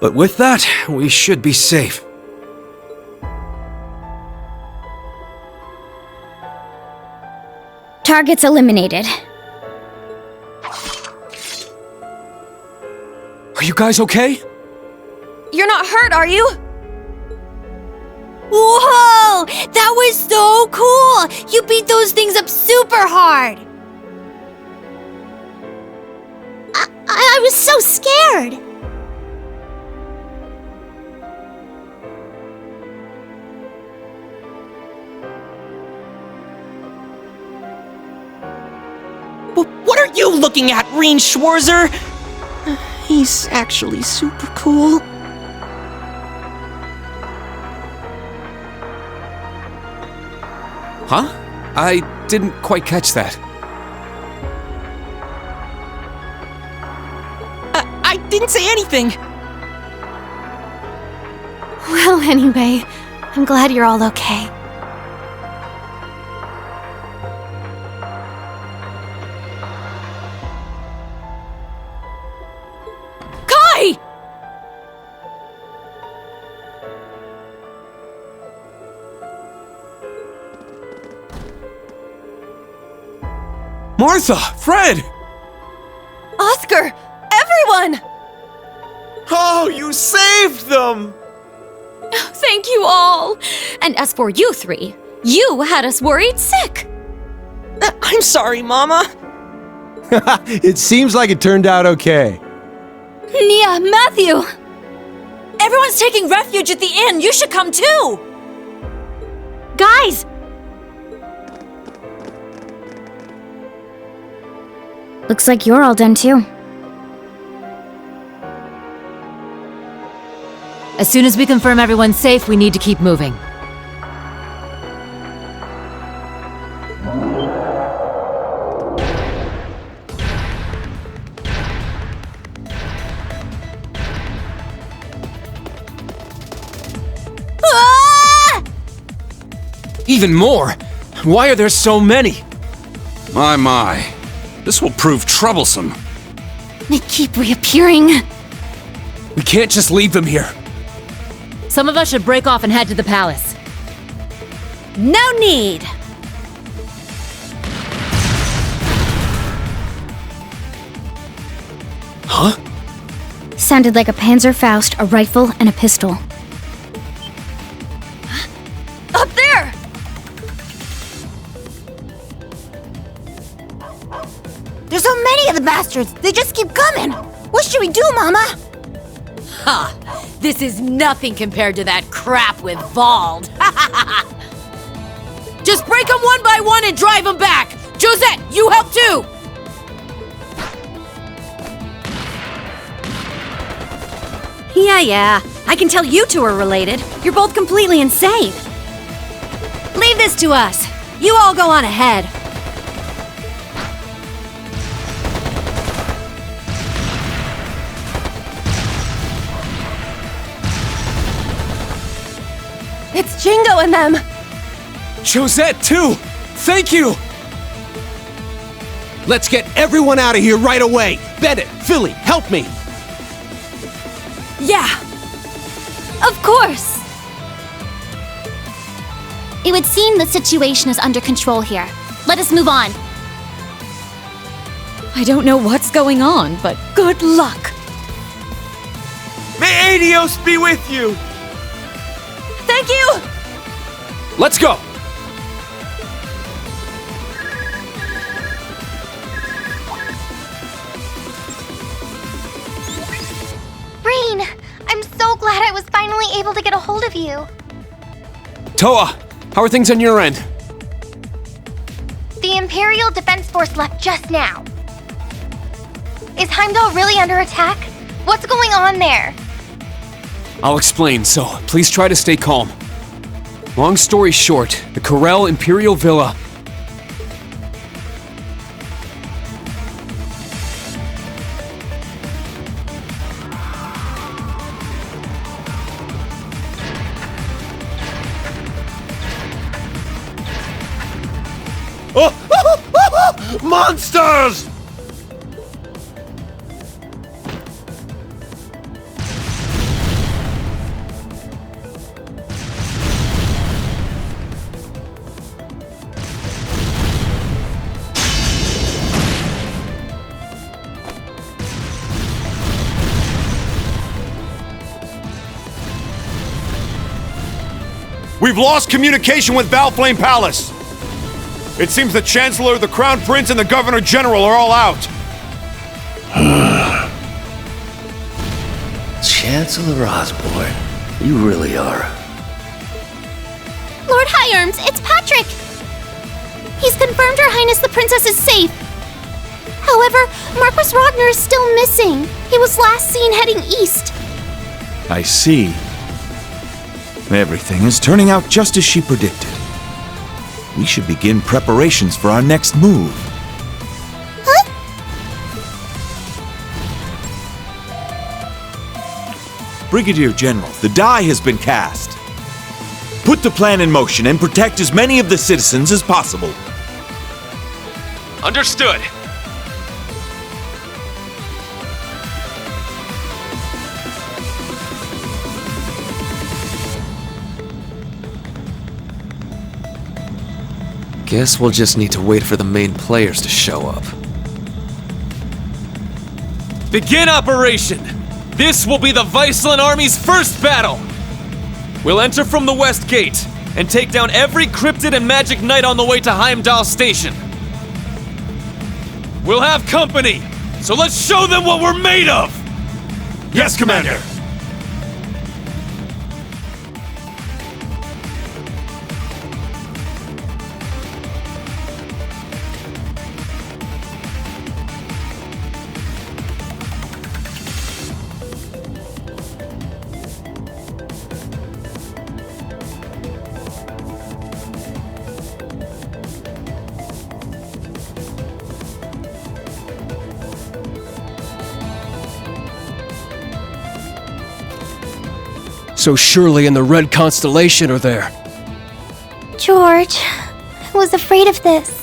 But with that, we should be safe. Targets eliminated. Are you guys okay? You're not hurt, are you? Whoa! That was so cool! You beat those things up super hard! I was so scared. What are you looking at, Reen Schwarzer? He's actually super cool. Huh? I didn't quite catch that. I didn't say anything. Well, anyway, I'm glad you're all okay. Kai! Martha! Fred! Oscar! Everyone! Oh, you saved them! Thank you all! And as for you three, you had us worried sick! I'm sorry, Mama. It seems like it turned out okay. Nia, Matthew! Everyone's taking refuge at the inn! You should come too! Guys! Looks like you're all done too. As soon as we confirm everyone's safe, we need to keep moving. Even more? Why are there so many? My. This will prove troublesome. They keep reappearing. We can't just leave them here. Some of us should break off and head to the palace. No need! Huh? Sounded like a Panzerfaust, a rifle, and a pistol. Up there! There's so many of the bastards. They just keep coming. What should we do, Mama? Ha! This is nothing compared to that crap with Vald. Just break them one by one and drive them back! Josette, you help too! Yeah. I can tell you two are related. You're both completely insane. Leave this to us. You all go on ahead. It's Jingo and them. Josette, too! Thank you! Let's get everyone out of here right away. Bennett, Philly, help me. Yeah. Of course. It would seem the situation is under control here. Let us move on. I don't know what's going on, but good luck. May Adios be with you! Thank you! Let's go! Rain, I'm so glad I was finally able to get a hold of you. Toa, how are things on your end? The Imperial Defense Force left just now. Is Heimdall really under attack? What's going on there? I'll explain, so please try to stay calm. Long story short, the Corel Imperial Villa... Monsters! We've lost communication with Valflame Palace. It seems the Chancellor, the Crown Prince, and the Governor General are all out. Chancellor Osborne, you really are. Lord High Arms, it's Patrick! He's confirmed Her Highness the Princess is safe. However, Marquis Ragnar is still missing. He was last seen heading east. I see. Everything is turning out just as she predicted. We should begin preparations for our next move. Huh? Brigadier General, the die has been cast. Put the plan in motion and protect as many of the citizens as possible. Understood. Guess we'll just need to wait for the main players to show up. Begin operation! This will be the Viceland Army's first battle! We'll enter from the west gate and take down every cryptid and magic knight on the way to Heimdall Station. We'll have company, so let's show them what we're made of! Yes, Commander! So Shirley and the Red Constellation are there. George, I was afraid of this.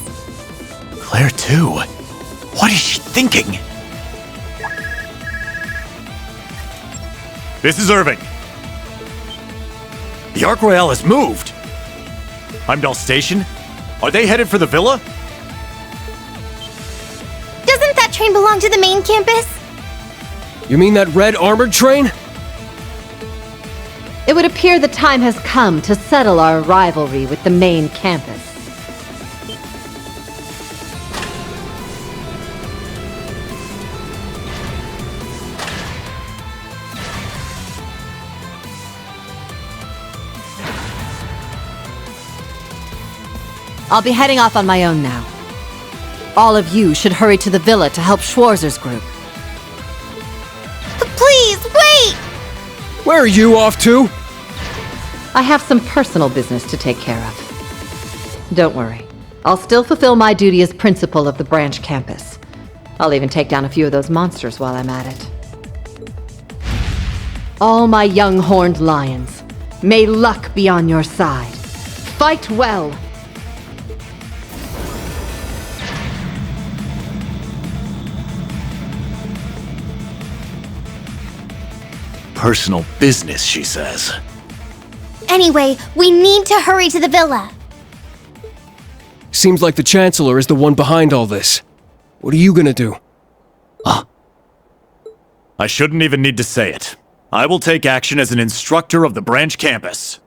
Claire, too. What is she thinking? This is Irving. The Ark Royale has moved. Heimdall Station? Are they headed for the villa? Doesn't that train belong to the main campus? You mean that red armored train? It would appear the time has come to settle our rivalry with the main campus. I'll be heading off on my own now. All of you should hurry to the villa to help Schwarzer's group. Please, wait! Where are you off to? I have some personal business to take care of. Don't worry. I'll still fulfill my duty as principal of the branch campus. I'll even take down a few of those monsters while I'm at it. All my young horned lions, may luck be on your side. Fight well! Personal business, she says. Anyway, we need to hurry to the villa. Seems like the Chancellor is the one behind all this. What are you gonna do? I shouldn't even need to say it. I will take action as an instructor of the branch campus.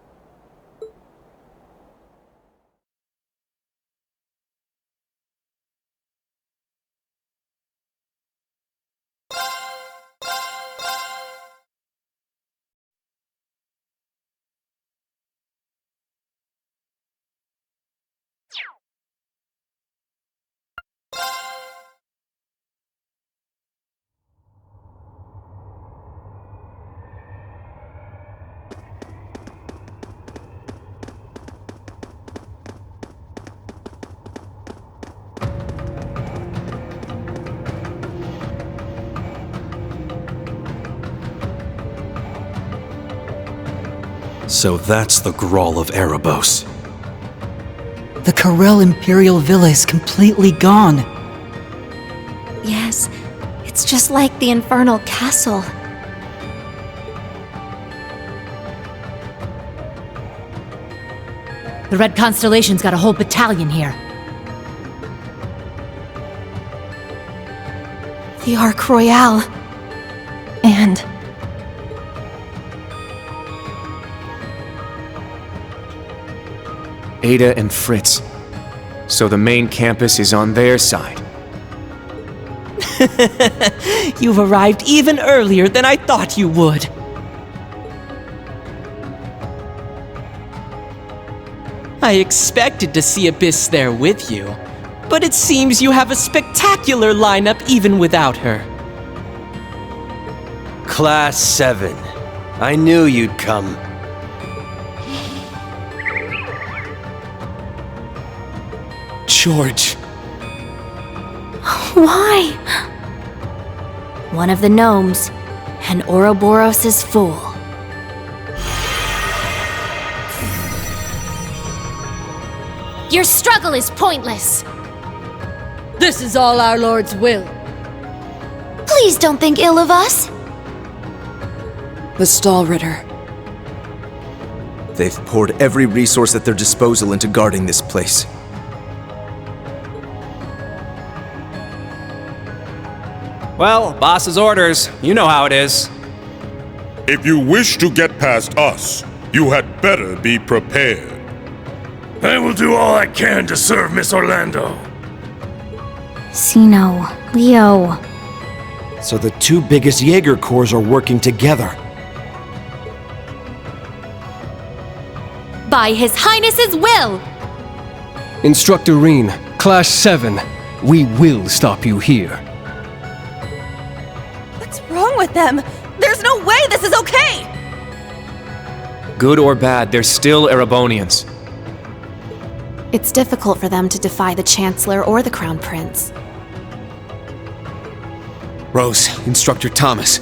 So that's the Grawl of Erebos. The Corel Imperial Villa is completely gone. Yes, it's just like the Infernal Castle. The Red Constellation's got a whole battalion here. The Ark Royale. And... Ada and Fritz. So the main campus is on their side. You've arrived even earlier than I thought you would. I expected to see Abyss there with you, but it seems you have a spectacular lineup even without her. Class 7. I knew you'd come. George. Why? One of the gnomes, and Ouroboros is full. Your struggle is pointless. This is all our Lord's will. Please don't think ill of us. The Stall Ritter. They've poured every resource at their disposal into guarding this place. Well, boss's orders. You know how it is. If you wish to get past us, you had better be prepared. I will do all I can to serve Miss Orlando. Sino, Leo. So the two biggest Jaeger Corps are working together. By His Highness's will! Instructor Reen, Class 7, we will stop you here. What's wrong with them? There's no way this is okay! Good or bad, they're still Erebonians. It's difficult for them to defy the Chancellor or the Crown Prince. Rose, Instructor Thomas,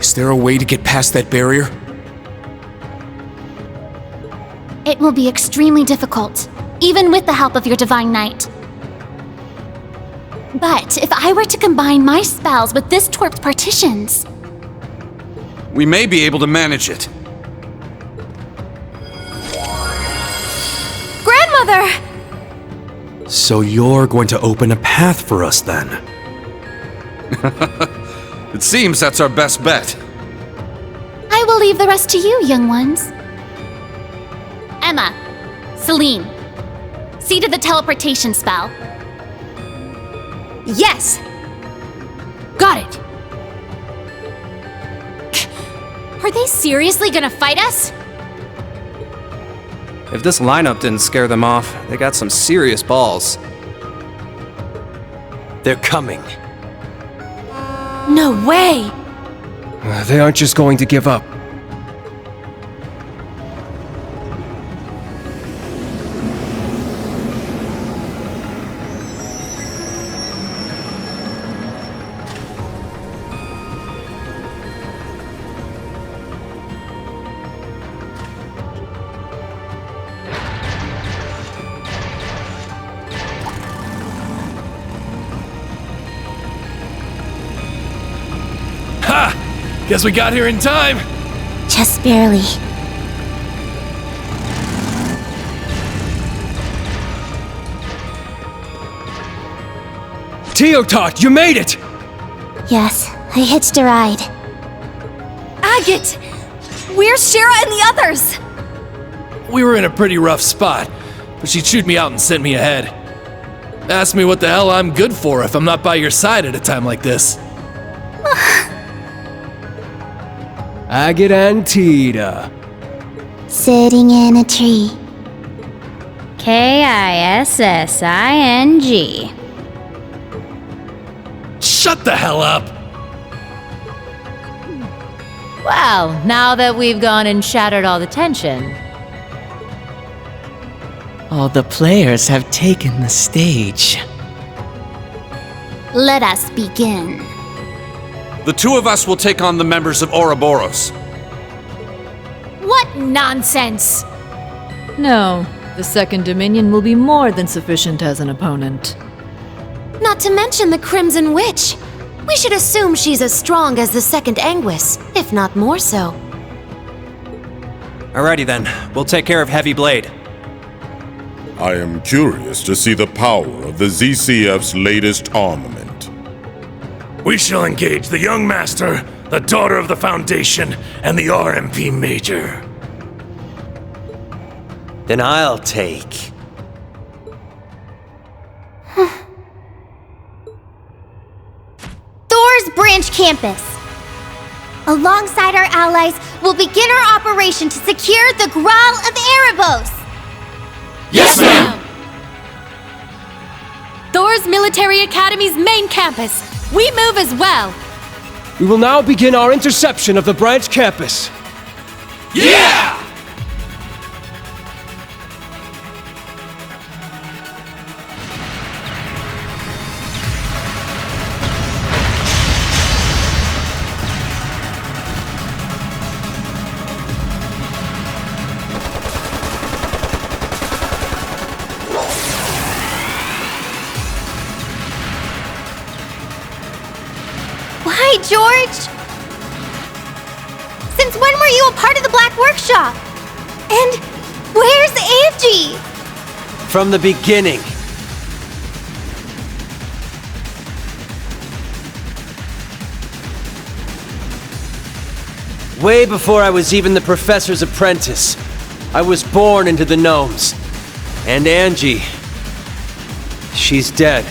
is there a way to get past that barrier? It will be extremely difficult, even with the help of your Divine Knight. But if I were to combine my spells with this twerp's partitions... We may be able to manage it. Grandmother! So you're going to open a path for us then? It seems that's our best bet. I will leave the rest to you, young ones. Emma, Celine, see to the teleportation spell. Yes! Got it! Are they seriously gonna fight us? If this lineup didn't scare them off, they got some serious balls. They're coming. No way! They aren't just going to give up. Guess we got here in time. Just barely. Teotot, you made it! Yes, I hitched a ride. Agate! Where's Shira and the others? We were in a pretty rough spot, but she chewed me out and sent me ahead. Asked me what the hell I'm good for if I'm not by your side at a time like this. Agate and Tita. Sitting in a tree. Kissing. Shut the hell up! Well, now that we've gone and shattered all the tension. All the players have taken the stage. Let us begin. The two of us will take on the members of Ouroboros. What nonsense! No, the Second Dominion will be more than sufficient as an opponent. Not to mention the Crimson Witch. We should assume she's as strong as the Second Anguis, if not more so. Alrighty then, we'll take care of Heavy Blade. I am curious to see the power of the ZCF's latest armament. We shall engage the young master, the daughter of the Foundation, and the RMP Major. Then I'll take... Thor's Branch Campus. Alongside our allies, we'll begin our operation to secure the Graal of Erebos. Yes, ma'am! Thor's Military Academy's main campus. We move as well. We will now begin our interception of the branch campus. Yeah! Why, George? Since when were you a part of the Black Workshop? And where's Angie? From the beginning. Way before I was even the professor's apprentice, I was born into the gnomes. And Angie, she's dead.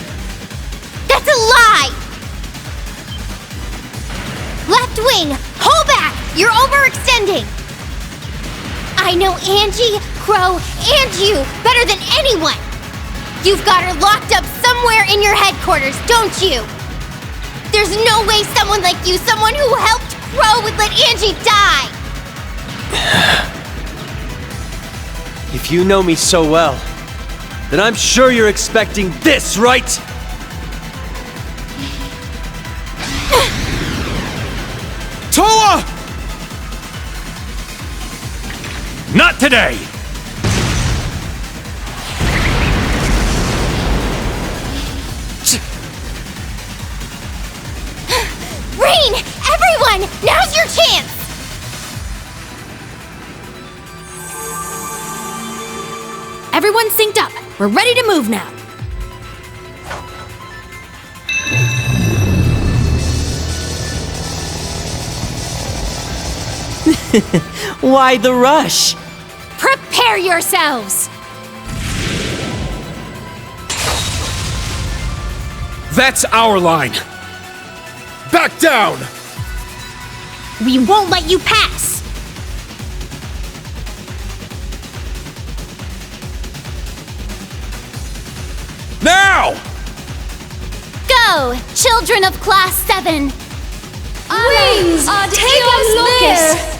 That's a lie! Left wing, hold back! You're overextending! I know Angie, Crow, and you better than anyone! You've got her locked up somewhere in your headquarters, don't you? There's no way someone like you, someone who helped Crow, would let Angie die! If you know me so well, then I'm sure you're expecting this, right? Toa! Not today! Rain! Everyone! Now's your chance! Everyone synced up. We're ready to move now. Why the rush? Prepare yourselves! That's our line! Back down! We won't let you pass! Now! Go, children of Class 7! Wings, take us there!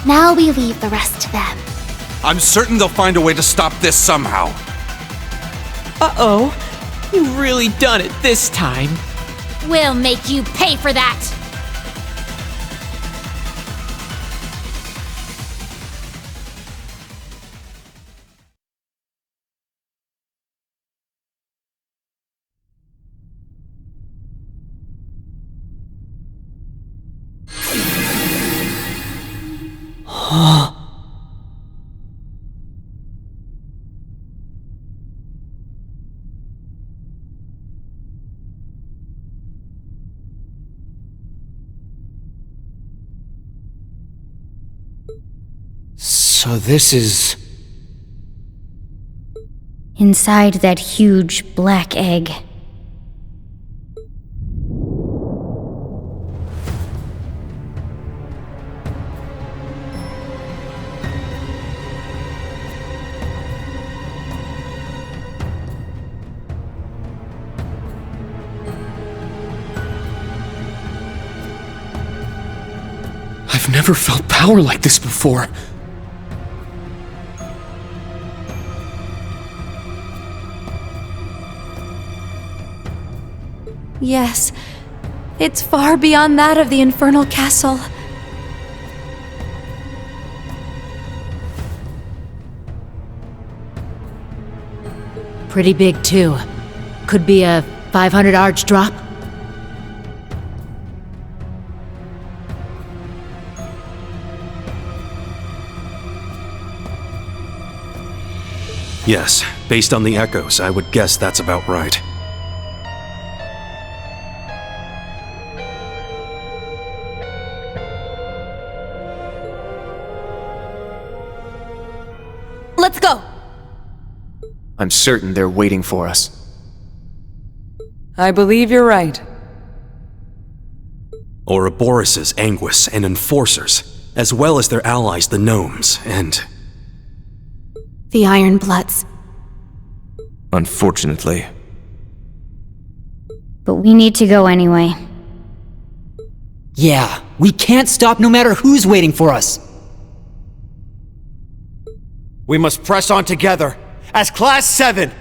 Now we leave the rest to them. I'm certain they'll find a way to stop this somehow. Uh-oh. You've really done it this time. We'll make you pay for that! So this is... Inside that huge black egg. I've never felt power like this before. Yes, it's far beyond that of the Infernal Castle. Pretty big, too. Could be a 500 arch drop. Yes, based on the echoes, I would guess that's about right. Let's go! I'm certain they're waiting for us. I believe you're right. Ouroboros' Anguis and Enforcers, as well as their allies the Gnomes, and... The Iron Bloods. Unfortunately. But we need to go anyway. Yeah, we can't stop no matter who's waiting for us. We must press on together, as Class 7!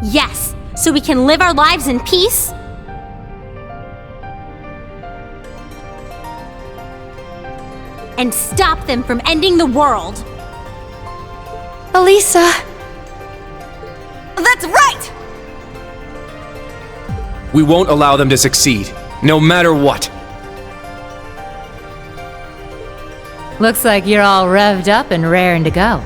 Yes, so we can live our lives in peace? And stop them from ending the world. Elisa! That's right! We won't allow them to succeed, no matter what. Looks like you're all revved up and raring to go.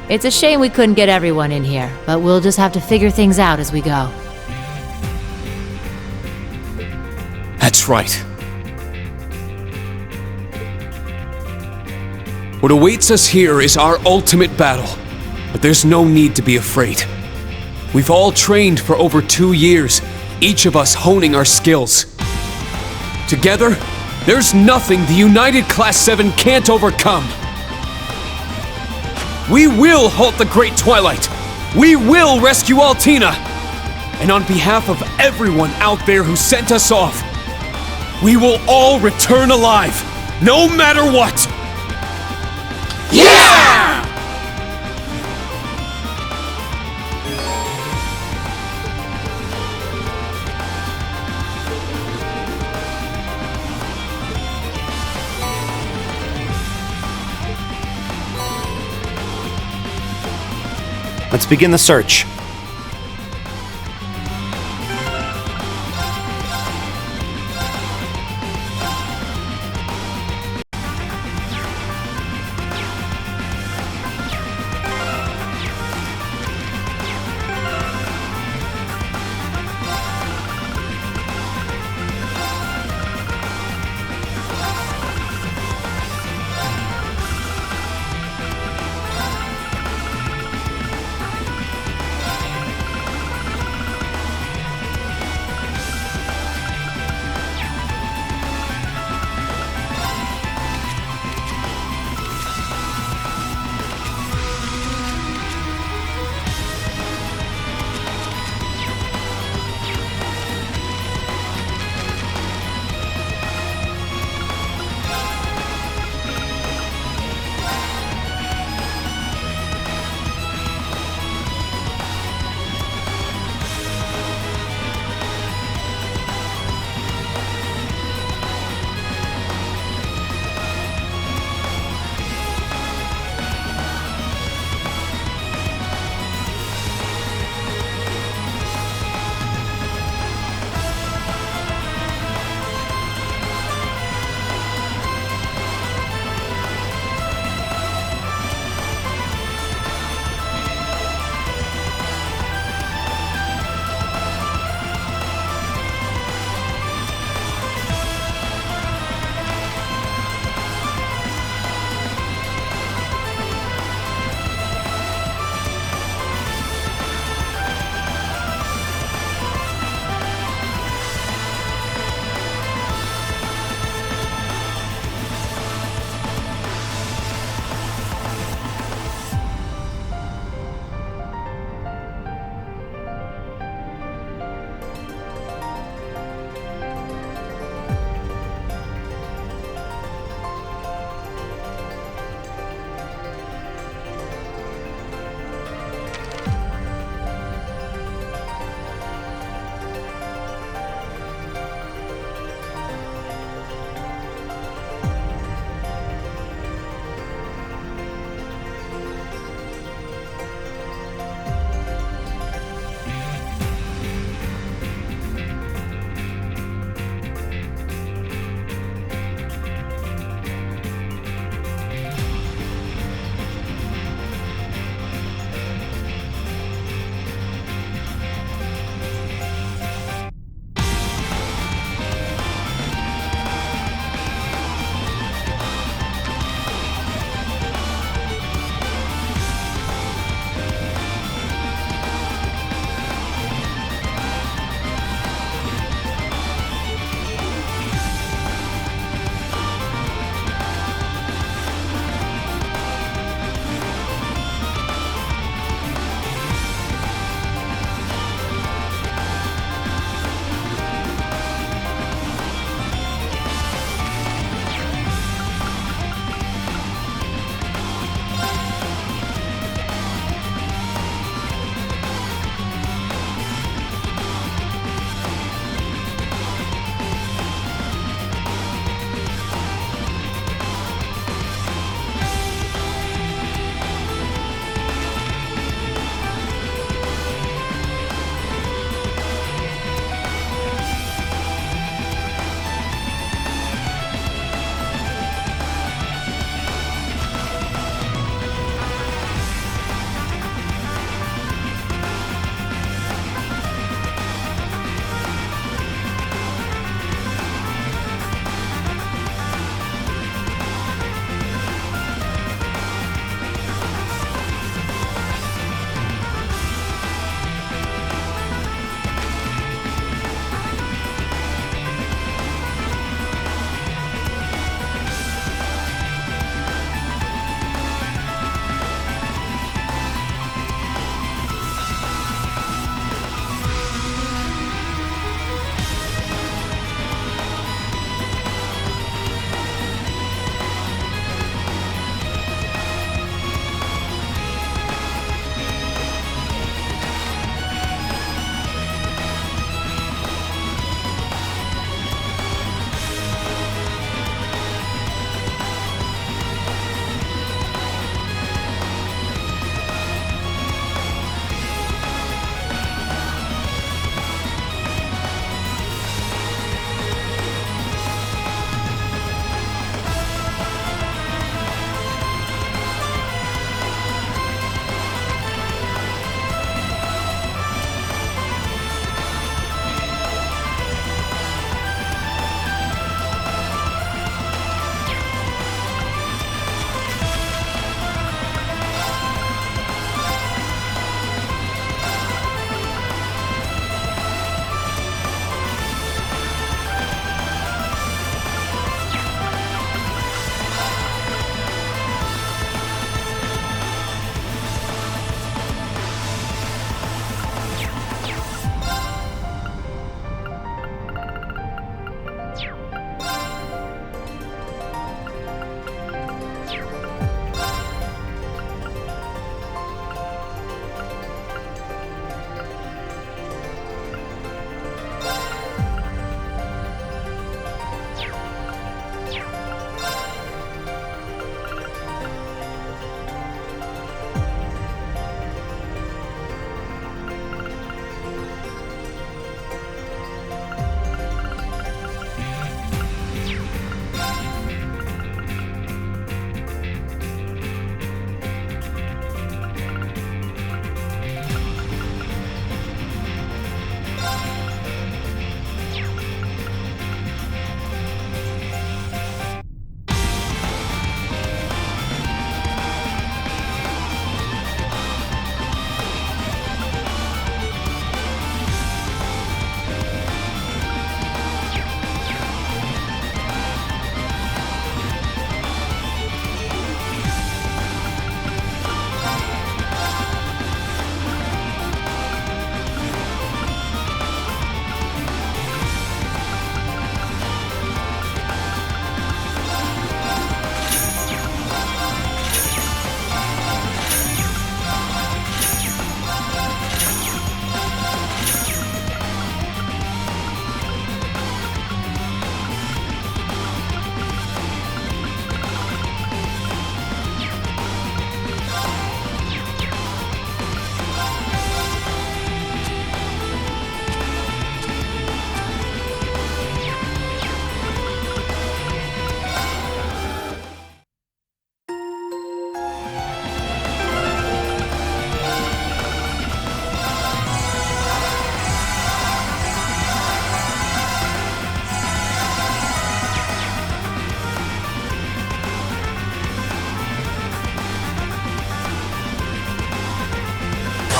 It's a shame we couldn't get everyone in here, but we'll just have to figure things out as we go. That's right. What awaits us here is our ultimate battle, but there's no need to be afraid. We've all trained for over 2 years, each of us honing our skills. Together, there's nothing the United Class 7 can't overcome. We will halt the Great Twilight! We will rescue Altina! And on behalf of everyone out there who sent us off, we will all return alive, no matter what! Yeah! Let's begin the search.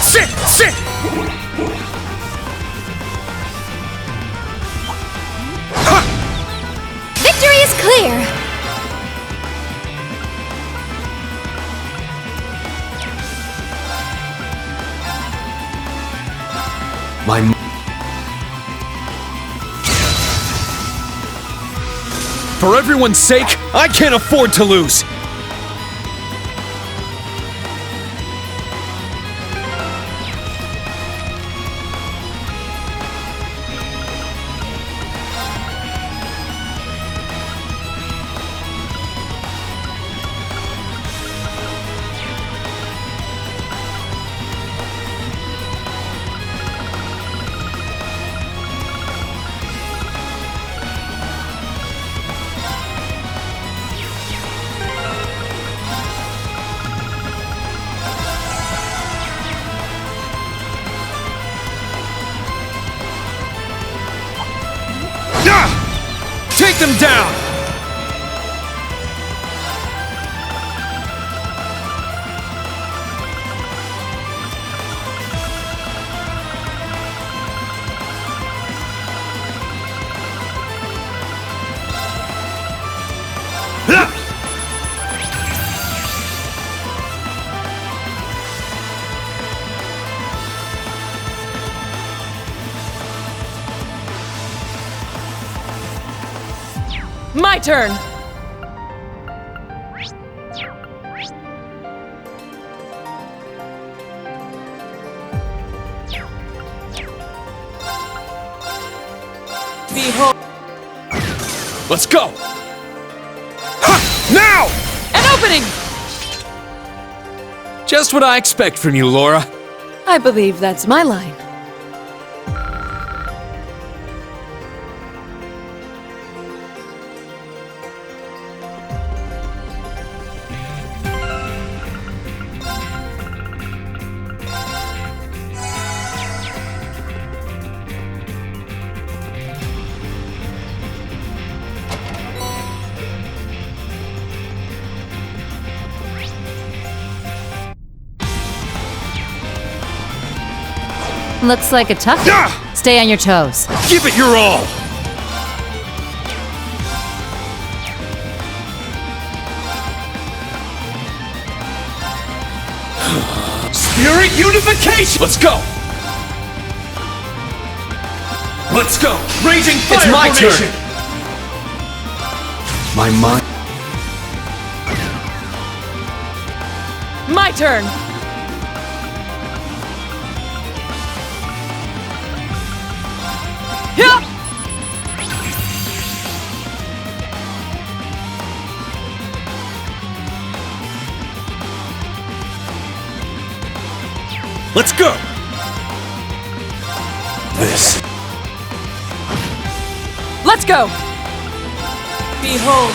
Sit! Sit! Victory is clear! For everyone's sake, I can't afford to lose! Take them down! My turn! Behold. Let's go! Ha! Now! An opening! Just what I expect from you, Laura. I believe that's my line. Looks like a tough. Stay on your toes. Give it your all! Spirit unification! Let's go! Let's go! Raging fire It's my formation! turn! My mind. My turn! Yeah! Let's go! This. Let's go! Behold.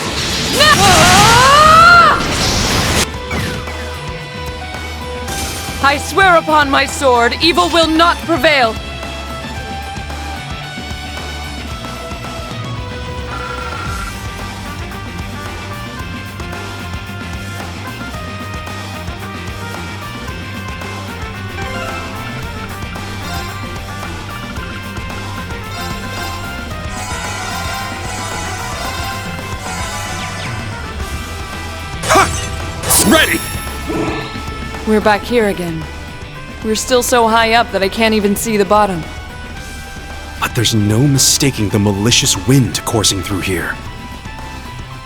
I swear upon my sword, evil will not prevail! Ready! We're back here again. We're still so high up that I can't even see the bottom. But there's no mistaking the malicious wind coursing through here.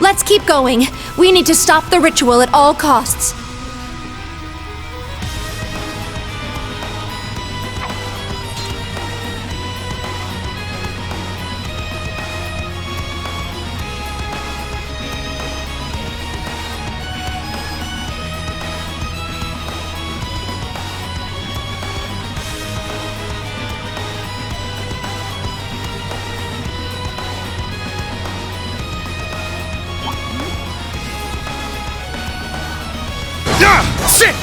Let's keep going. We need to stop the ritual at all costs. Sit!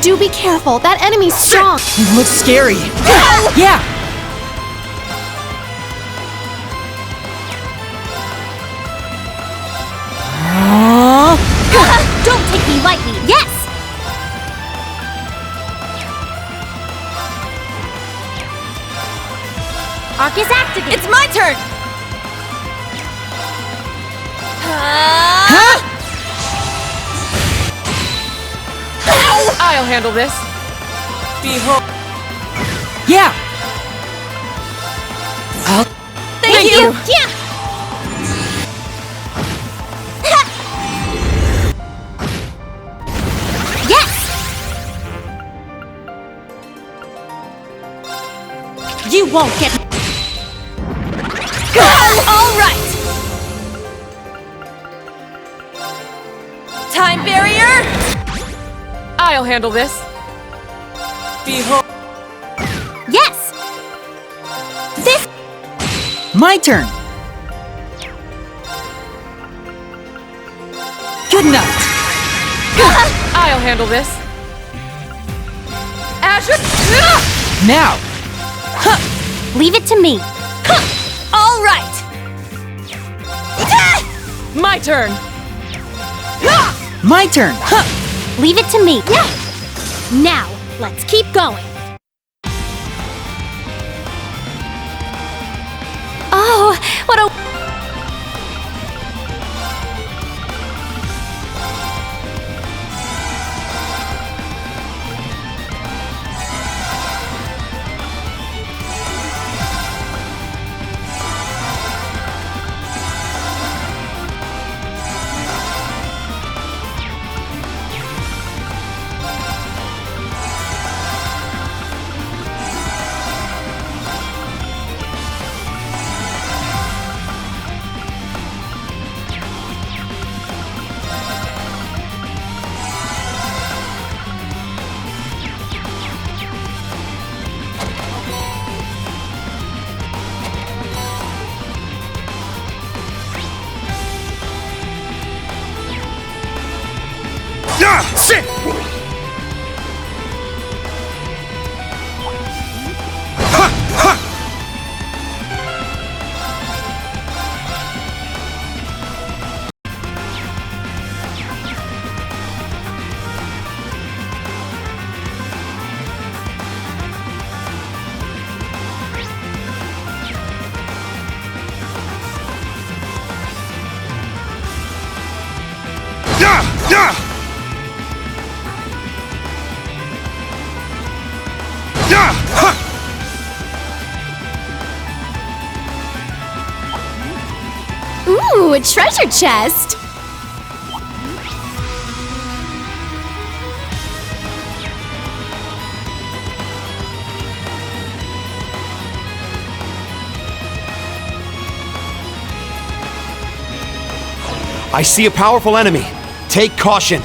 Do be careful, that enemy's strong. It looks scary. Yeah! Don't take me lightly, yes! I'll handle this. Behold. Yeah! Thank you! Yeah! Yes! You won't get... All right! Time barrier! I'll handle this. Behold. Yes! This... My turn! Good night! I'll handle this. Azure. Now! Leave it to me. All right! My turn. My turn! Leave it to me. Now, let's keep going. Oh, what a... Sit! Ooh, a treasure chest! I see a powerful enemy. Take caution.